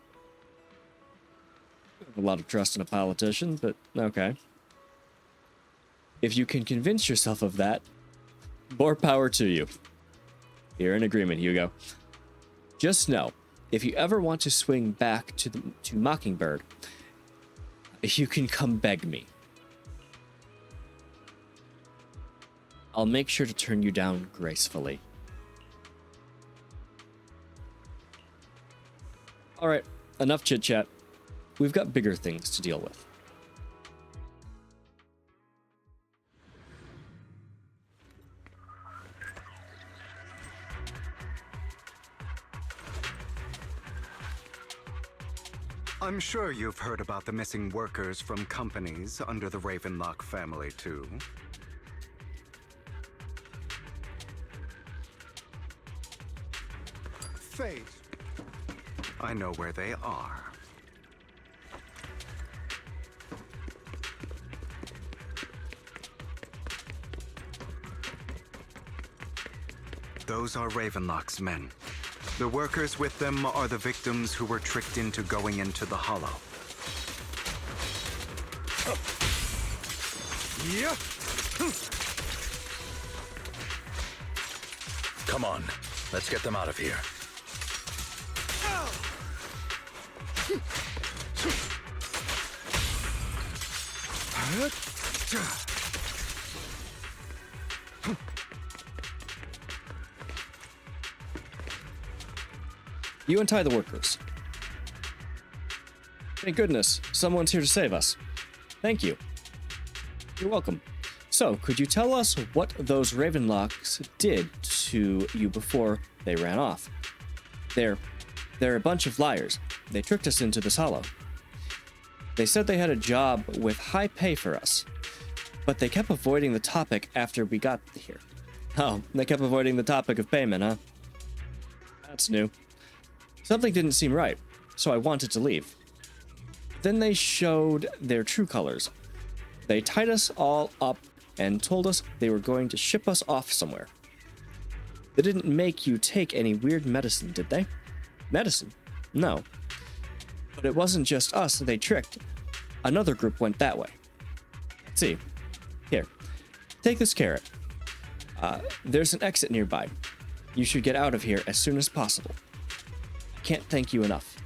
I have a lot of trust in a politician, but okay. If you can convince yourself of that, more power to you. You're in agreement, Hugo. Just know, if you ever want to swing back to Mockingbird, you can come beg me. I'll make sure to turn you down gracefully. Alright, enough chit-chat. We've got bigger things to deal with. I'm sure you've heard about the missing workers from companies under the Ravenlock family, too. Fate. I know where they are. Those are Ravenlock's men. The workers with them are the victims who were tricked into going into the Hollow. Come on, let's get them out of here. You untie the workers. Thank goodness, someone's here to save us. Thank you. You're welcome. So, could you tell us what those Ravenlocks did to you before they ran off? They're a bunch of liars. They tricked us into this hollow. They said they had a job with high pay for us, but they kept avoiding the topic after we got here. Oh, they kept avoiding the topic of payment, huh? That's new. Something didn't seem right, so I wanted to leave. Then they showed their true colors. They tied us all up and told us they were going to ship us off somewhere. They didn't make you take any weird medicine, did they? Medicine? No. But it wasn't just us they tricked. Another group went that way. Let's see. Here. Take this carrot. There's an exit nearby. You should get out of here as soon as possible. I can't thank you enough.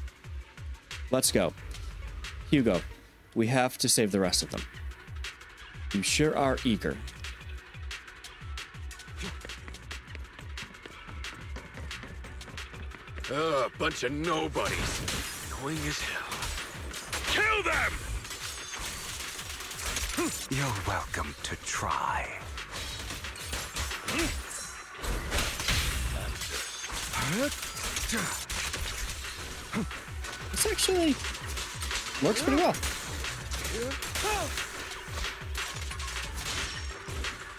Let's go. Hugo, we have to save the rest of them. You sure are eager. A bunch of nobodies. Annoying as hell. Kill them! You're welcome to try. This actually works pretty well.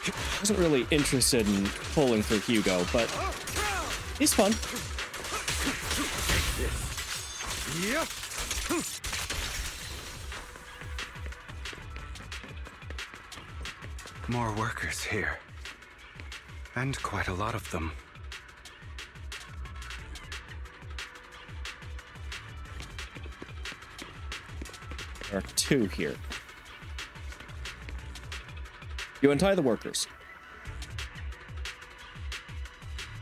I wasn't really interested in pulling for Hugo, but he's fun. More workers here. And quite a lot of them. There are two here. You untie the workers.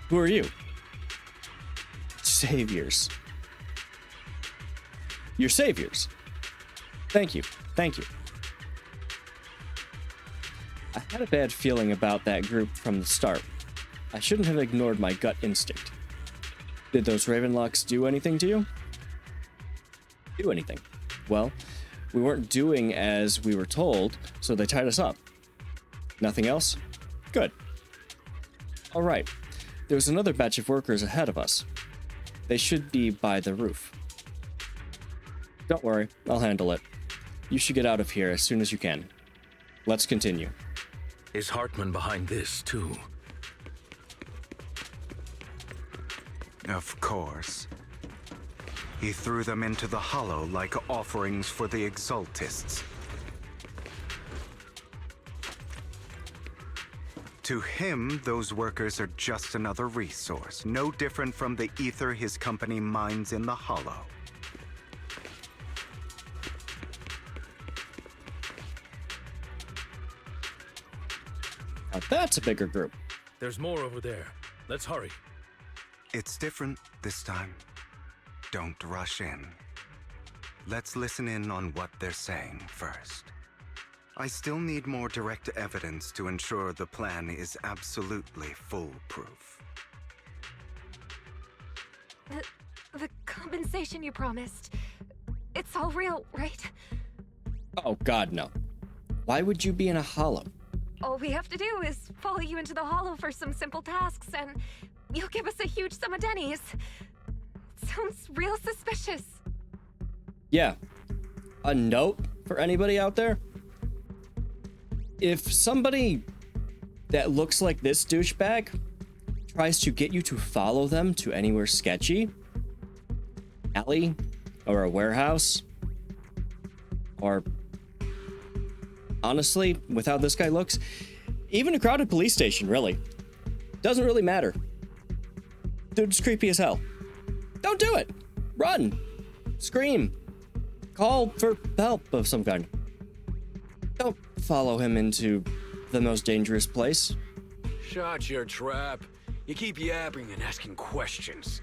Who are you? Saviors. You're saviors. Thank you. Thank you. I had a bad feeling about that group from the start. I shouldn't have ignored my gut instinct. Did those Ravenlocks do anything to you? Do anything? Well, we weren't doing as we were told, so they tied us up. Nothing else? Good. All right. There was another batch of workers ahead of us. They should be by the roof. Don't worry, I'll handle it. You should get out of here as soon as you can. Let's continue. Is Hartman behind this, too? Of course. He threw them into the Hollow like offerings for the Exaltists. To him, those workers are just another resource, no different from the ether his company mines in the Hollow. Now that's a bigger group. There's more over there. Let's hurry. It's different this time. Don't rush in. Let's listen in on what they're saying first. I still need more direct evidence to ensure the plan is absolutely foolproof. The compensation you promised. It's all real, right? Oh god, no. Why would you be in a hollow? All we have to do is follow you into the Hollow for some simple tasks, and you'll give us a huge sum of dennies. Sounds real suspicious. Yeah. A note for anybody out there? If somebody that looks like this douchebag tries to get you to follow them to anywhere sketchy, alley, or a warehouse, or honestly, with how this guy looks, even a crowded police station, really. Doesn't really matter. Dude's creepy as hell. Don't do it. Run. Scream. Call for help of some kind. Don't follow him into the most dangerous place. Shut your trap. You keep yapping and asking questions.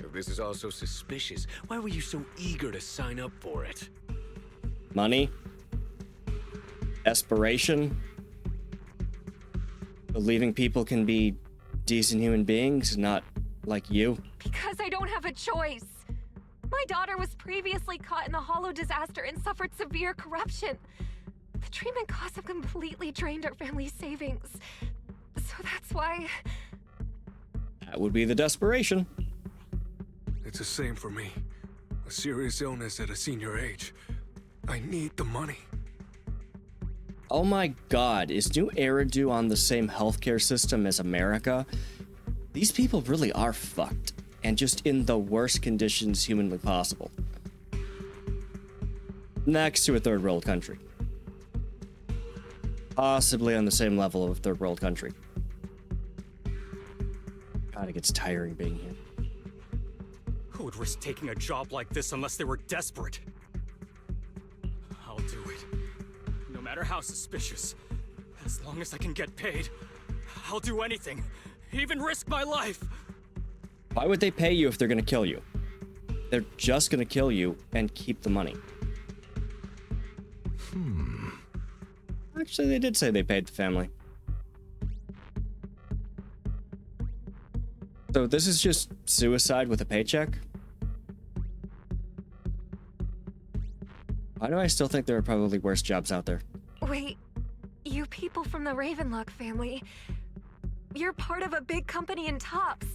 If this is all so suspicious, why were you so eager to sign up for it? Money. Desperation. Believing people can be decent human beings, not like you. Because I don't have a choice. My daughter was previously caught in the Hollow disaster and suffered severe corruption. The treatment costs have completely drained our family's savings. So that's why... That would be the desperation. It's the same for me. A serious illness at a senior age. I need the money. Oh my god, is New Eridu on the same healthcare system as America? These people really are fucked, and just in the worst conditions humanly possible. Next to a third world country. Possibly on the same level of third world country. God, it gets tiring being here. Who would risk taking a job like this unless they were desperate? I'll do it. No matter how suspicious. As long as I can get paid, I'll do anything. Even risk my life. Why would they pay you if they're gonna kill you? They're just gonna kill you and keep the money. Actually, they did say they paid the family. So this is just suicide with a paycheck? Why do I still think there are probably worse jobs out there? Wait, you people from the Ravenlock family, you're part of a big company in Tops.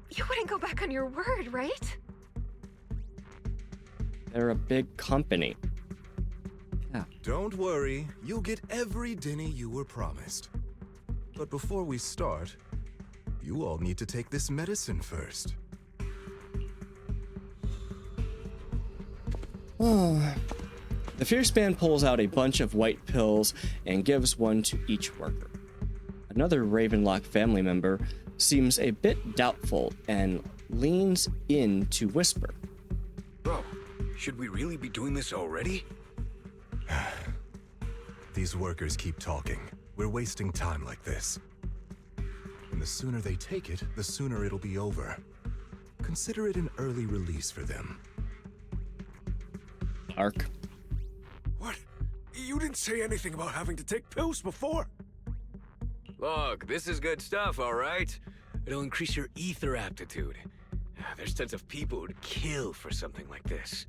You wouldn't go back on your word, right? They're a big company. Yeah. Don't worry, you'll get every denny you were promised. But before we start, you all need to take this medicine first. The Fierce Man pulls out a bunch of white pills and gives one to each worker. Another Ravenlock family member seems a bit doubtful and leans in to whisper. Bro, should we really be doing this already? These workers keep talking. We're wasting time like this. And the sooner they take it, the sooner it'll be over. Consider it an early release for them. Ark. What? You didn't say anything about having to take pills before. Look, this is good stuff, all right? It'll increase your ether aptitude. There's tons of people who'd kill for something like this.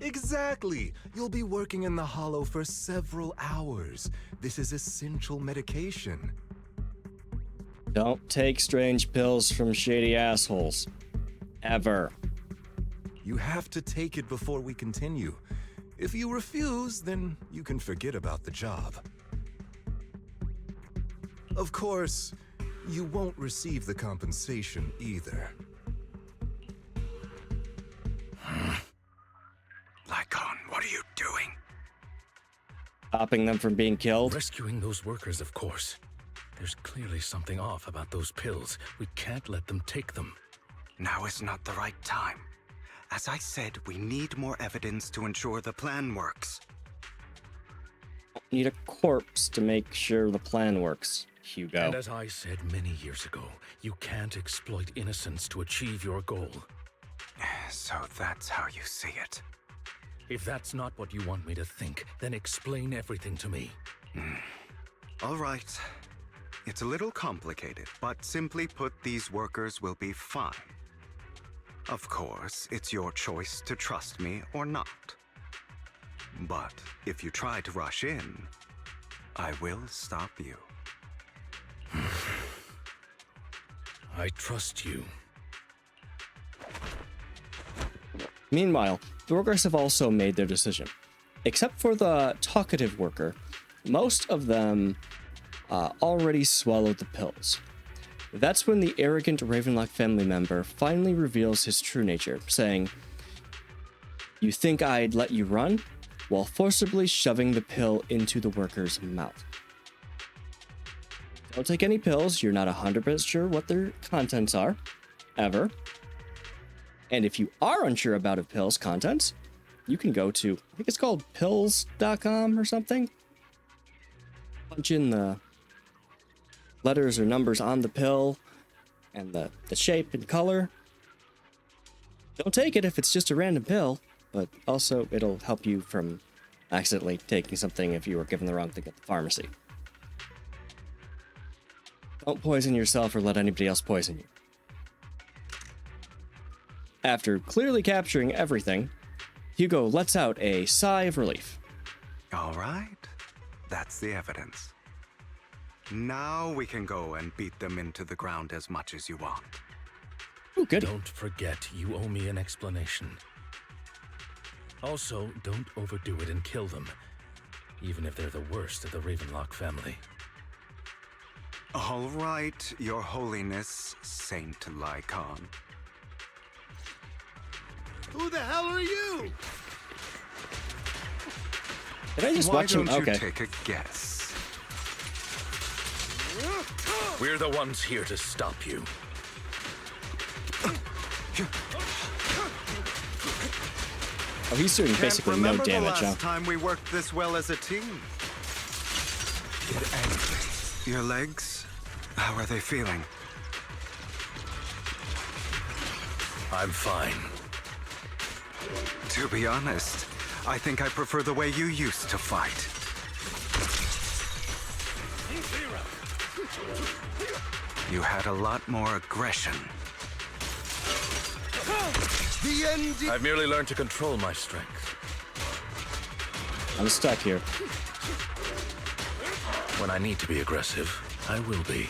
Exactly! You'll be working in the Hollow for several hours. This is essential medication. Don't take strange pills from shady assholes. Ever. You have to take it before we continue. If you refuse, then you can forget about the job. Of course, you won't receive the compensation either. Lycon, what are you doing? Stopping them from being killed. Rescuing those workers, of course. There's clearly something off about those pills. We can't let them take them. Now is not the right time. As I said, we need more evidence to ensure the plan works. Need a corpse to make sure the plan works, Hugo. And as I said many years ago, you can't exploit innocence to achieve your goal. So that's how you see it. If that's not what you want me to think, then explain everything to me. All right. It's a little complicated, but simply put, these workers will be fine. Of course, it's your choice to trust me or not. But if you try to rush in, I will stop you. I trust you. Meanwhile, the workers have also made their decision. Except for the talkative worker, most of them already swallowed the pills. That's when the arrogant Ravenlock family member finally reveals his true nature, saying, "You think I'd let you run?" while forcibly shoving the pill into the worker's mouth. Don't take any pills, you're not 100% sure what their contents are, ever. And if you are unsure about a pill's contents, you can go to, I think it's called pills.com or something. Punch in the letters or numbers on the pill and the shape and color. Don't take it if it's just a random pill, but also it'll help you from accidentally taking something if you were given the wrong thing at the pharmacy. Don't poison yourself or let anybody else poison you. After clearly capturing everything, Hugo lets out a sigh of relief. All right. That's the evidence. Now we can go and beat them into the ground as much as you want. Ooh, good. Don't forget, you owe me an explanation. Also, don't overdo it and kill them, even if they're the worst of the Ravenlock family. All right, Your Holiness, Saint Lycon. Who the hell are you? Did I just Why watch him? don't you Okay. take a guess? We're the ones here to stop you. Oh, he's doing basically no Can't remember damage, the huh? last time we worked this well as a team. Get angry. Your legs? How are they feeling? I'm fine. To be honest, I think I prefer the way you used to fight. You had a lot more aggression. The end. I've merely learned to control my strength. I'm stuck here. When I need to be aggressive, I will be.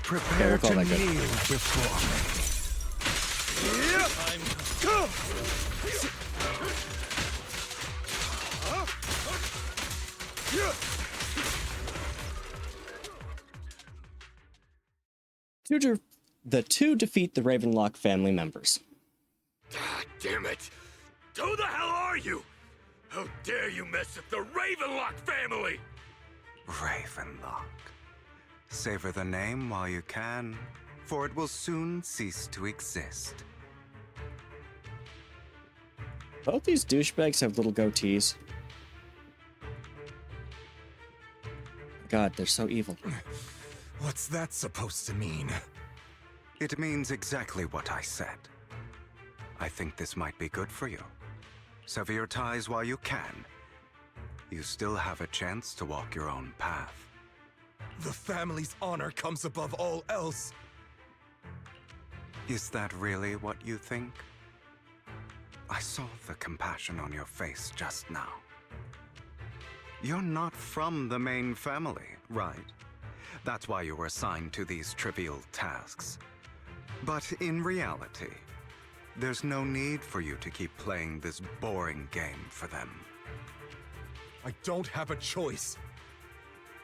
Prepare call to that good. kneel before me. The two defeat the Ravenlock family members. God damn it! Who the hell are you? How dare you mess with the Ravenlock family? Ravenlock. Savor the name while you can, for it will soon cease to exist. Both these douchebags have little goatees. God, they're so evil. What's that supposed to mean? It means exactly what I said. I think this might be good for you. Sever your ties while you can. You still have a chance to walk your own path. The family's honor comes above all else. Is that really what you think? I saw the compassion on your face just now. You're not from the main family, right? That's why you were assigned to these trivial tasks. But in reality, There's no need for you to keep playing this boring game for them. I don't have a choice.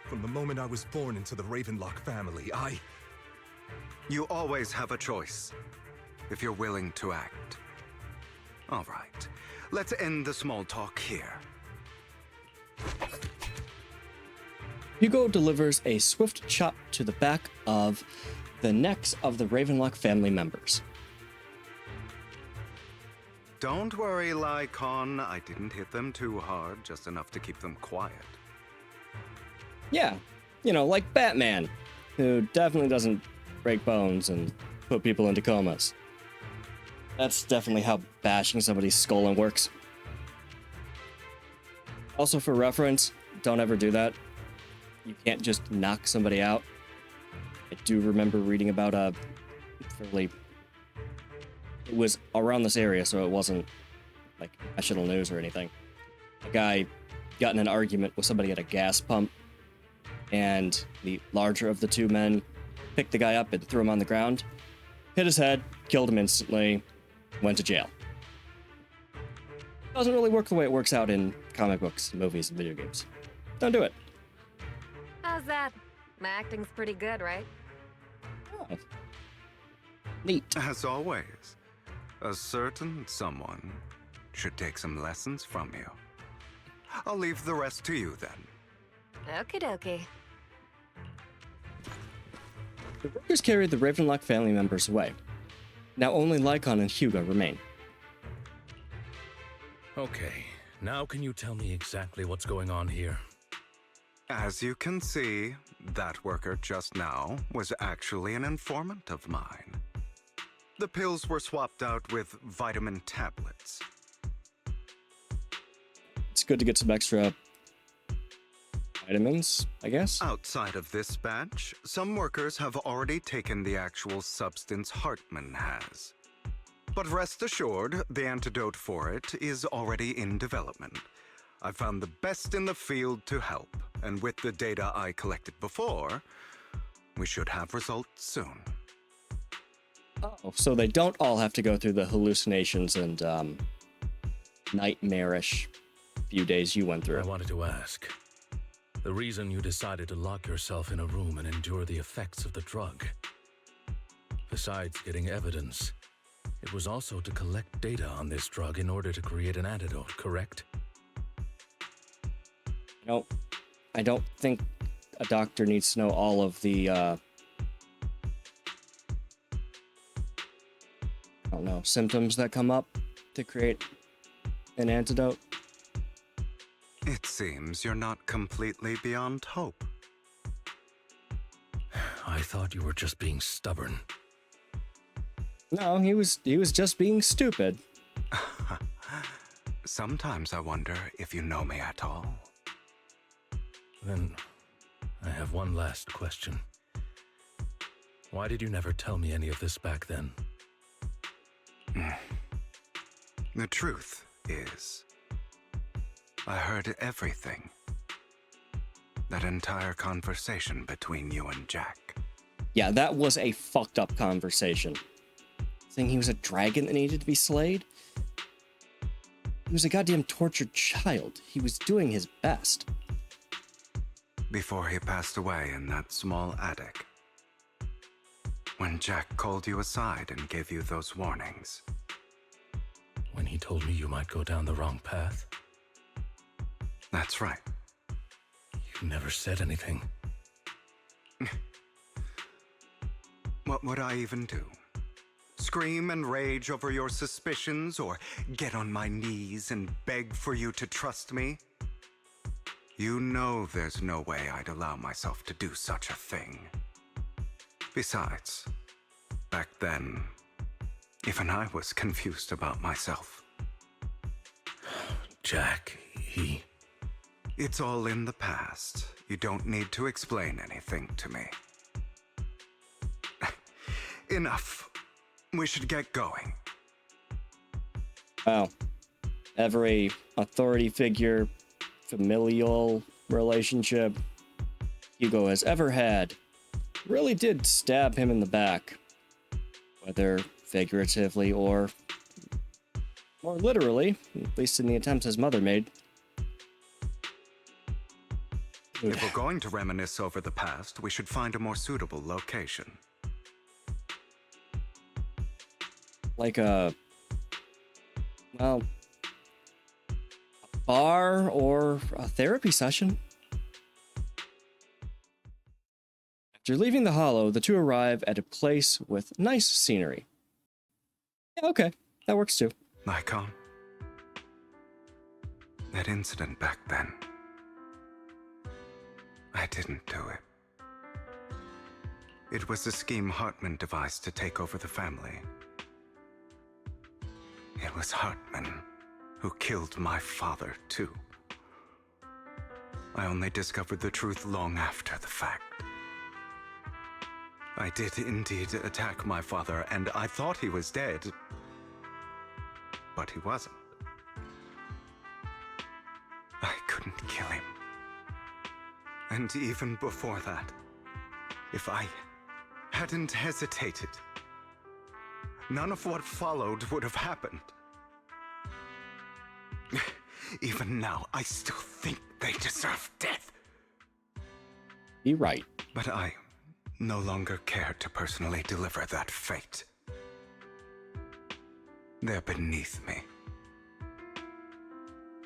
From the moment I was born into the Ravenlock family, You always have a choice, if you're willing to act. All right, let's end the small talk here. Hugo delivers a swift chop to the back of the necks of the Ravenlock family members. Don't worry, Lycon. I didn't hit them too hard, just enough to keep them quiet. Yeah, like Batman, who definitely doesn't break bones and put people into comas. That's definitely how bashing somebody's skull works. Also, for reference, don't ever do that. You can't just knock somebody out. I do remember reading about it was around this area, so it wasn't like national news or anything. A guy got in an argument with somebody at a gas pump, and the larger of the two men picked the guy up and threw him on the ground, hit his head, killed him instantly, went to jail. Doesn't really work the way it works out in comic books, movies, and video games. Don't do it. How's that? My acting's pretty good, right? Oh. Neat. As always, a certain someone should take some lessons from you. I'll leave the rest to you then. Okie dokie. The workers carried the Ravenlock family members away. Now only Lycon and Hugo remain. Okay, now can you tell me exactly what's going on here? As you can see, that worker just now was actually an informant of mine. The pills were swapped out with vitamin tablets. It's good to get some extra vitamins, I guess. Outside of this batch, some workers have already taken the actual substance Hartman has. But rest assured, the antidote for it is already in development. I found the best in the field to help, and with the data I collected before, we should have results soon. Oh, so they don't all have to go through the hallucinations and nightmarish few days you went through. I wanted to ask. The reason you decided to lock yourself in a room and endure the effects of the drug. Besides getting evidence, it was also to collect data on this drug in order to create an antidote, correct? No, I don't think a doctor needs to know all of the, symptoms that come up to create an antidote. It seems you're not completely beyond hope. I thought you were just being stubborn. No, he was just being stupid. Sometimes I wonder if you know me at all. Then, I have one last question. Why did you never tell me any of this back then? The truth is, I heard everything. That entire conversation between you and Jack. Yeah, that was a fucked up conversation. Saying he was a dragon that needed to be slayed? He was a goddamn tortured child. He was doing his best. Before he passed away in that small attic. When Jack called you aside and gave you those warnings. When he told me you might go down the wrong path? That's right. You never said anything. What would I even do? Scream and rage over your suspicions, or get on my knees and beg for you to trust me? You know there's no way I'd allow myself to do such a thing. Besides, back then, even I was confused about myself. Jack, he... It's all in the past. You don't need to explain anything to me. Enough. We should get going. Wow. Every authority figure, familial relationship Hugo has ever had really did stab him in the back. Whether figuratively or literally, at least in the attempts his mother made. If we're going to reminisce over the past, we should find a more suitable location. Like a bar or a therapy session. After leaving the Hollow, the two arrive at a place with nice scenery. Yeah, okay, that works too. Nikon, that incident back then, I didn't do it. It was a scheme Hartman devised to take over the family. It was Hartman who killed my father, too. I only discovered the truth long after the fact. I did indeed attack my father, and I thought he was dead. But he wasn't. I couldn't kill him. And even before that, if I hadn't hesitated, none of what followed would have happened. Even now, I still think they deserve death. Be right. But I no longer care to personally deliver that fate. They're beneath me.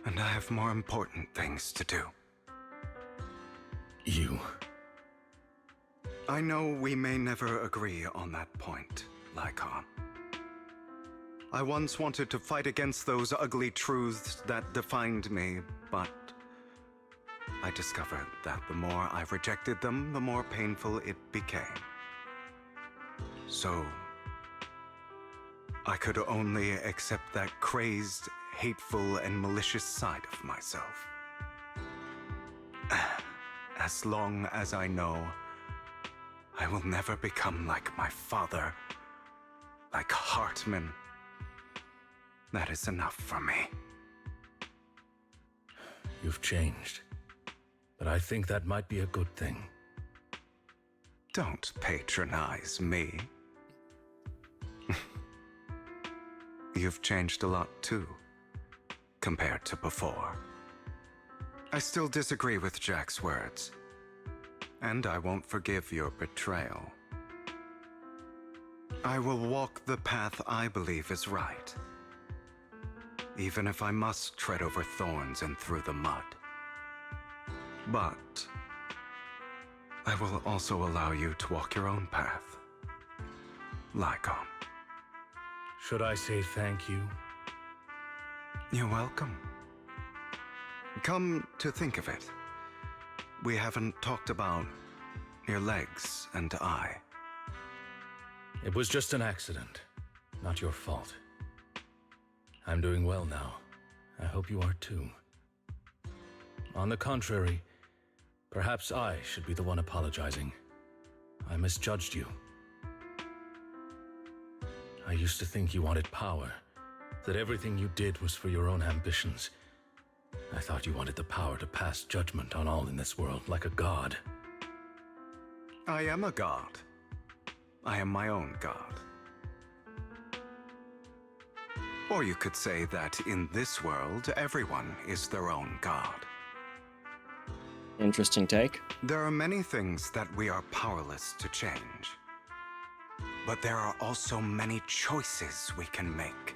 And I have more important things to do. You. I know we may never agree on that point, Lycon. I once wanted to fight against those ugly truths that defined me, but I discovered that the more I rejected them, the more painful it became. So, I could only accept that crazed, hateful, and malicious side of myself. As long as I know I will never become like my father, like Hartman, that is enough for me. You've changed, but I think that might be a good thing. Don't patronize me. You've changed a lot too, compared to before. I still disagree with Jack's words, and I won't forgive your betrayal. I will walk the path I believe is right, even if I must tread over thorns and through the mud. But I will also allow you to walk your own path, Lycon. Should I say thank you? You're welcome. Come to think of it, we haven't talked about your legs and eye. It was just an accident, not your fault. I'm doing well now. I hope you are too. On the contrary, perhaps I should be the one apologizing. I misjudged you. I used to think you wanted power, that everything you did was for your own ambitions. I thought you wanted the power to pass judgment on all in this world, like a god. I am a god. I am my own god. Or you could say that in this world, everyone is their own god. Interesting take. There are many things that we are powerless to change. But there are also many choices we can make.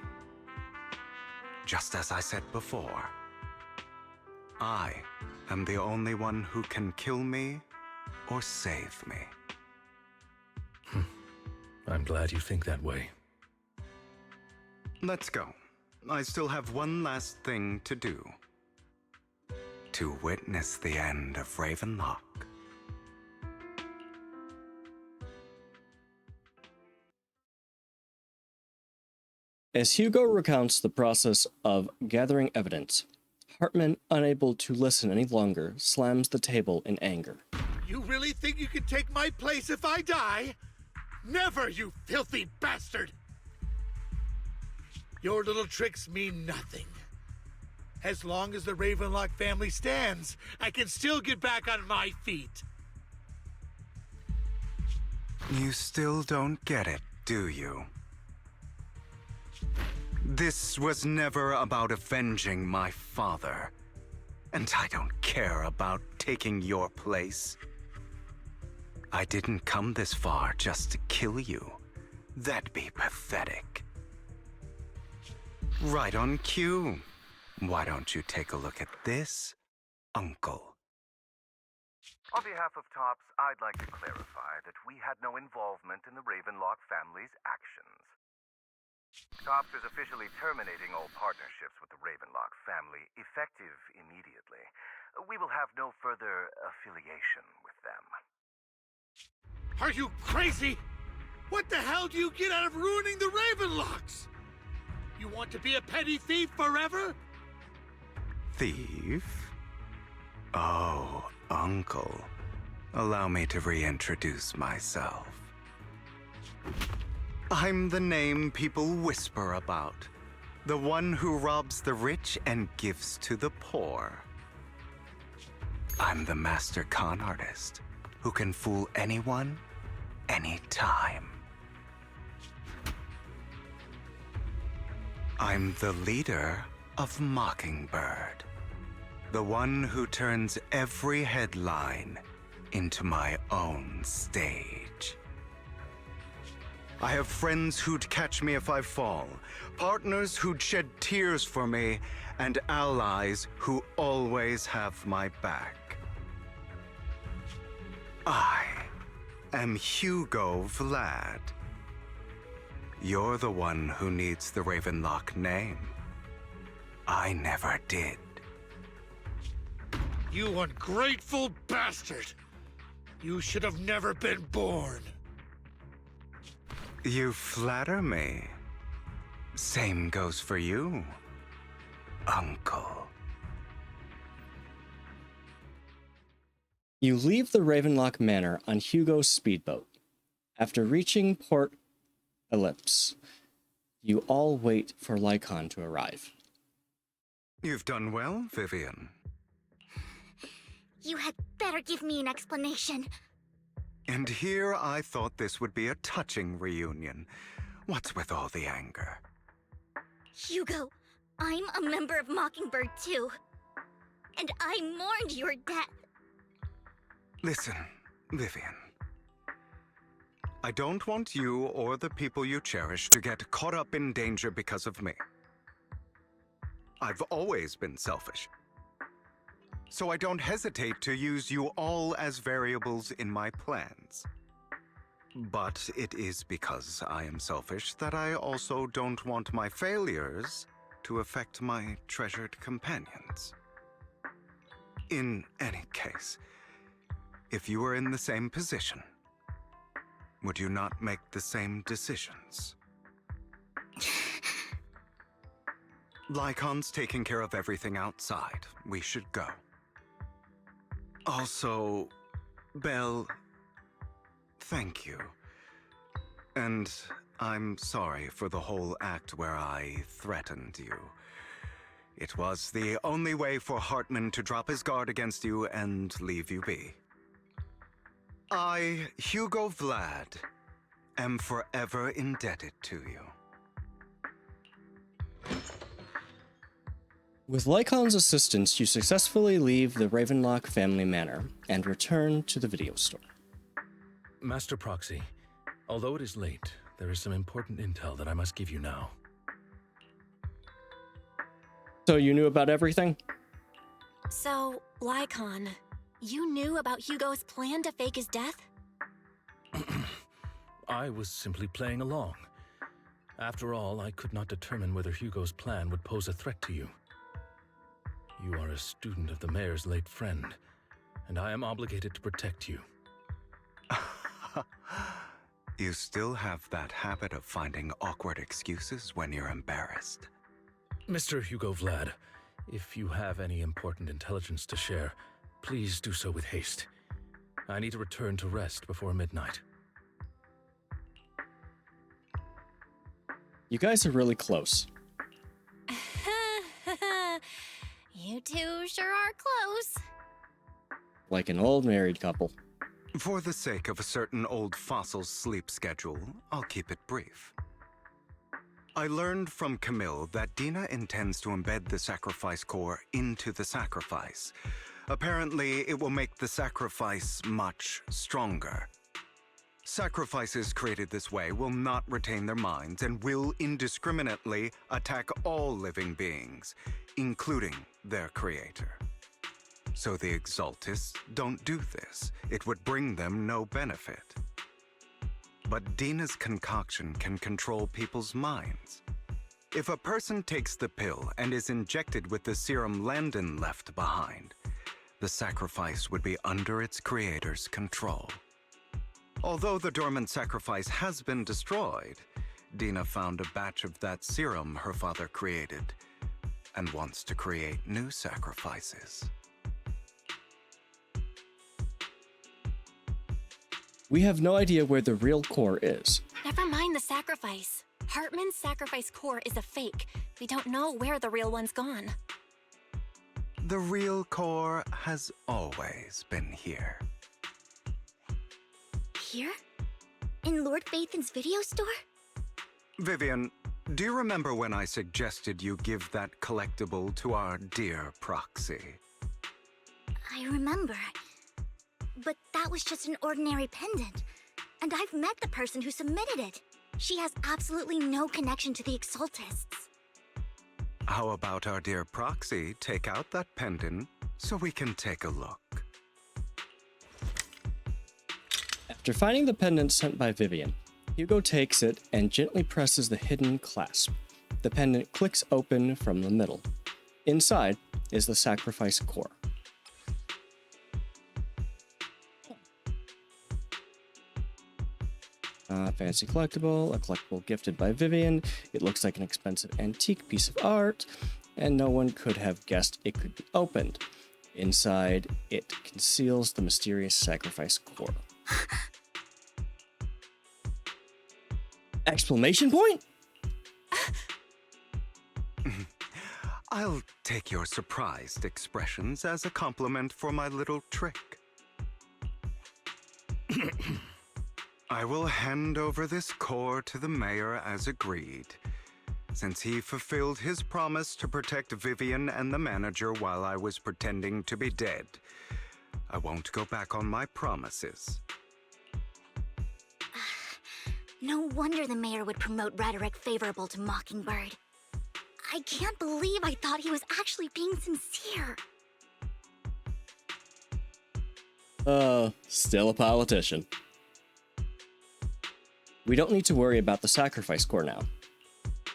Just as I said before, I am the only one who can kill me or save me. I'm glad you think that way. Let's go. I still have one last thing to do. To witness the end of Ravenlock. As Hugo recounts the process of gathering evidence, Hartman, unable to listen any longer, slams the table in anger. You really think you can take my place if I die? Never, you filthy bastard! Your little tricks mean nothing. As long as the Ravenlock family stands, I can still get back on my feet. You still don't get it, do you? This was never about avenging my father. And I don't care about taking your place. I didn't come this far just to kill you. That'd be pathetic. Right on cue. Why don't you take a look at this, Uncle? On behalf of TOPS, I'd like to clarify that we had no involvement in the Ravenlock family's actions. TOPS is officially terminating all partnerships with the Ravenlock family, effective immediately. We will have no further affiliation with them. Are you crazy? What the hell do you get out of ruining the Ravenlocks? You want to be a petty thief forever? Thief? Oh, Uncle. Allow me to reintroduce myself. I'm the name people whisper about. The one who robs the rich and gives to the poor. I'm the master con artist who can fool anyone, anytime. I'm the leader of Mockingbird. The one who turns every headline into my own stage. I have friends who'd catch me if I fall, partners who'd shed tears for me, and allies who always have my back. I am Hugo Vlad. You're the one who needs the Ravenlock name. I never did. You ungrateful bastard! You should have never been born. You flatter me. Same goes for you, Uncle. You leave the Ravenlock Manor on Hugo's speedboat. After reaching Port Ellipse, you all wait for Lycon to arrive. You've done well, Vivian. You had better give me an explanation. And here I thought this would be a touching reunion. What's with all the anger? Hugo, I'm a member of Mockingbird too. And I mourned your death. Listen, Vivian. I don't want you or the people you cherish to get caught up in danger because of me. I've always been selfish. So I don't hesitate to use you all as variables in my plans. But it is because I am selfish that I also don't want my failures to affect my treasured companions. In any case, if you were in the same position, would you not make the same decisions? Lycon's taking care of everything outside. We should go. Also, Belle, thank you. And I'm sorry for the whole act where I threatened you. It was the only way for Hartman to drop his guard against you and leave you be. I, Hugo Vlad, am forever indebted to you. With Lycon's assistance, you successfully leave the Ravenlock family manor and return to the video store. Master Proxy, although it is late, there is some important intel that I must give you now. So you knew about everything? So, Lycon, you knew about Hugo's plan to fake his death? I was simply playing along. After all, I could not determine whether Hugo's plan would pose a threat to you. You are a student of the mayor's late friend, and I am obligated to protect you. You still have that habit of finding awkward excuses when you're embarrassed. Mr. Hugo Vlad, if you have any important intelligence to share, please do so with haste. I need to return to rest before midnight. You guys are really close. You two sure are close. Like an old married couple. For the sake of a certain old fossil's sleep schedule, I'll keep it brief. I learned from Camille that Dina intends to embed the sacrifice core into the sacrifice. Apparently, it will make the sacrifice much stronger. Sacrifices created this way will not retain their minds and will indiscriminately attack all living beings, including their creator. So the Exaltists don't do this. It would bring them no benefit. But Dina's concoction can control people's minds. If a person takes the pill and is injected with the serum Landon left behind, the sacrifice would be under its creator's control. Although the dormant sacrifice has been destroyed, Dina found a batch of that serum her father created and wants to create new sacrifices. We have no idea where the real core is. Never mind the sacrifice. Hartman's sacrifice core is a fake. We don't know where the real one's gone. The real core has always been here. Here? In Lord Phaethon's video store? Vivian, do you remember when I suggested you give that collectible to our dear proxy? I remember. But that was just an ordinary pendant. And I've met the person who submitted it. She has absolutely no connection to the Exaltists. How about our dear proxy take out that pendant so we can take a look? After finding the pendant sent by Vivian, Hugo takes it and gently presses the hidden clasp. The pendant clicks open from the middle. Inside is the sacrifice core. Fancy collectible, a collectible gifted by Vivian. It looks like an expensive antique piece of art, and no one could have guessed it could be opened. Inside, it conceals the mysterious sacrifice core. Exclamation point? I'll take your surprised expressions as a compliment for my little trick. I will hand over this core to the mayor as agreed. Since he fulfilled his promise to protect Vivian and the manager while I was pretending to be dead, I won't go back on my promises. No wonder the mayor would promote rhetoric favorable to Mockingbird. I can't believe I thought he was actually being sincere. Still a politician. We don't need to worry about the sacrifice core now.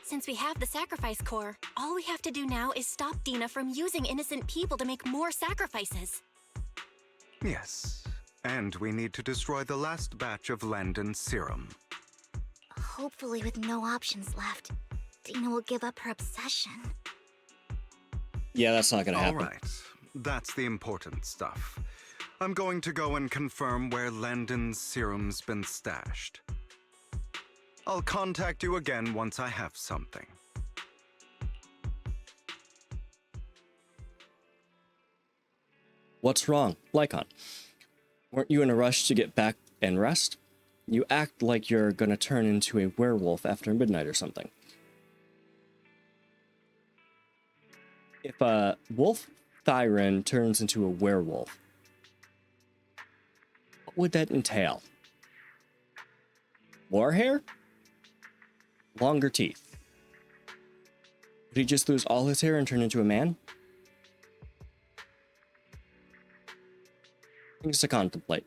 Since we have the sacrifice core, all we have to do now is stop Dina from using innocent people to make more sacrifices. Yes, and we need to destroy the last batch of Landon's serum. Hopefully with no options left, Dina will give up her obsession. Yeah, that's not gonna happen. All right, that's the important stuff. I'm going to go and confirm where Landon's serum's been stashed. I'll contact you again once I have something. What's wrong, Lycon? Weren't you in a rush to get back and rest? You act like you're gonna turn into a werewolf after midnight or something. If a wolf Thyron turns into a werewolf, what would that entail? More hair? Longer teeth? Would he just lose all his hair and turn into a man? Things to contemplate.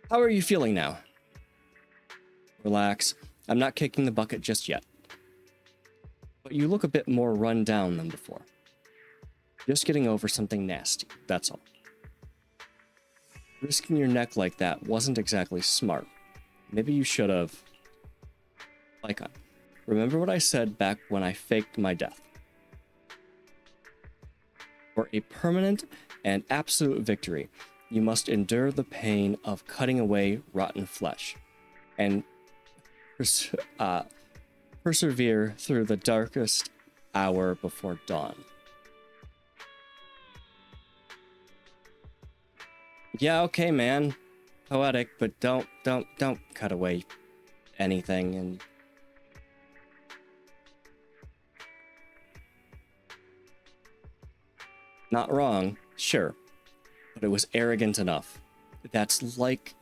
How are you feeling now? Relax. I'm not kicking the bucket just yet. But you look a bit more run down than before. Just getting over something nasty, that's all. Risking your neck like that wasn't exactly smart. Maybe you should have... Lycon, remember what I said back when I faked my death? For a permanent and absolute victory, you must endure the pain of cutting away rotten flesh and persevere through the darkest hour before dawn. Yeah, okay, man. Poetic, but don't cut away anything and Not wrong, sure, but it was arrogant enough. That's like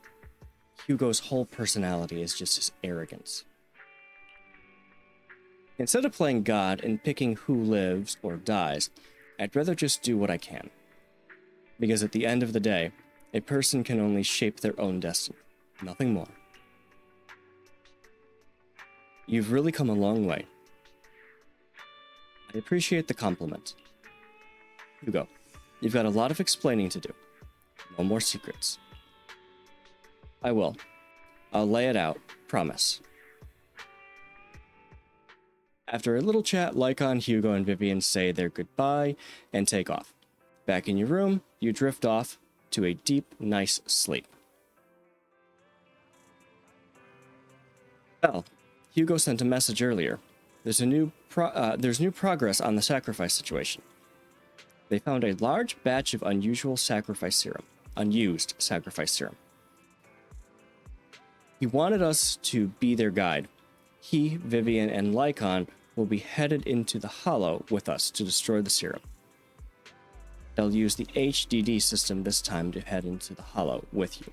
Hugo's whole personality is just his arrogance. Instead of playing God and picking who lives or dies, I'd rather just do what I can. Because at the end of the day, a person can only shape their own destiny, nothing more. You've really come a long way. I appreciate the compliment. Hugo, you've got a lot of explaining to do. No more secrets. I will. I'll lay it out, promise. After a little chat, Lycon, Hugo, and Vivian say their goodbye and take off. Back in your room, you drift off to a deep, nice sleep. Well, Hugo sent a message earlier. There's new progress on the sacrifice situation. They found a large batch of unused sacrifice serum. He wanted us to be their guide. He, Vivian, and Lycon will be headed into the Hollow with us to destroy the serum. They'll use the HDD system this time to head into the Hollow with you.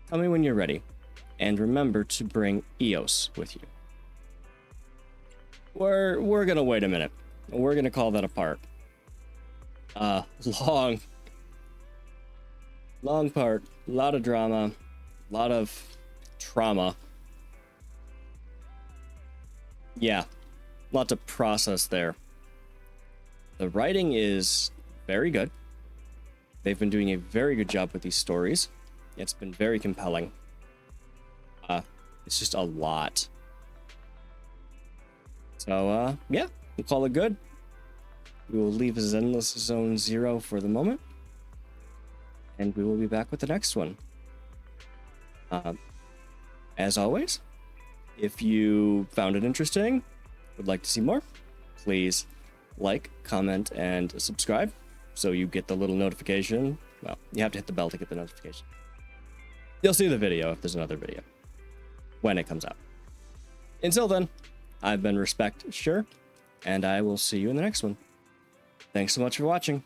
Tell me when you're ready, and remember to bring Eos with you. We're gonna wait a minute. We're gonna call that a part. Long part, a lot of drama, a lot of trauma. Yeah, a lot to process there. The writing is very good. They've been doing a very good job with these stories. It's been very compelling. It's just a lot. So, yeah, we'll call it good. We will leave Zenless Zone 0 for the moment. And we will be back with the next one. As always, if you found it interesting, would like to see more, please like, comment, and subscribe so you get the little notification. Well, you have to hit the bell to get the notification. You'll see the video if there's another video when it comes out. Until then, I've been Respect Sure, and I will see you in the next one. Thanks so much for watching.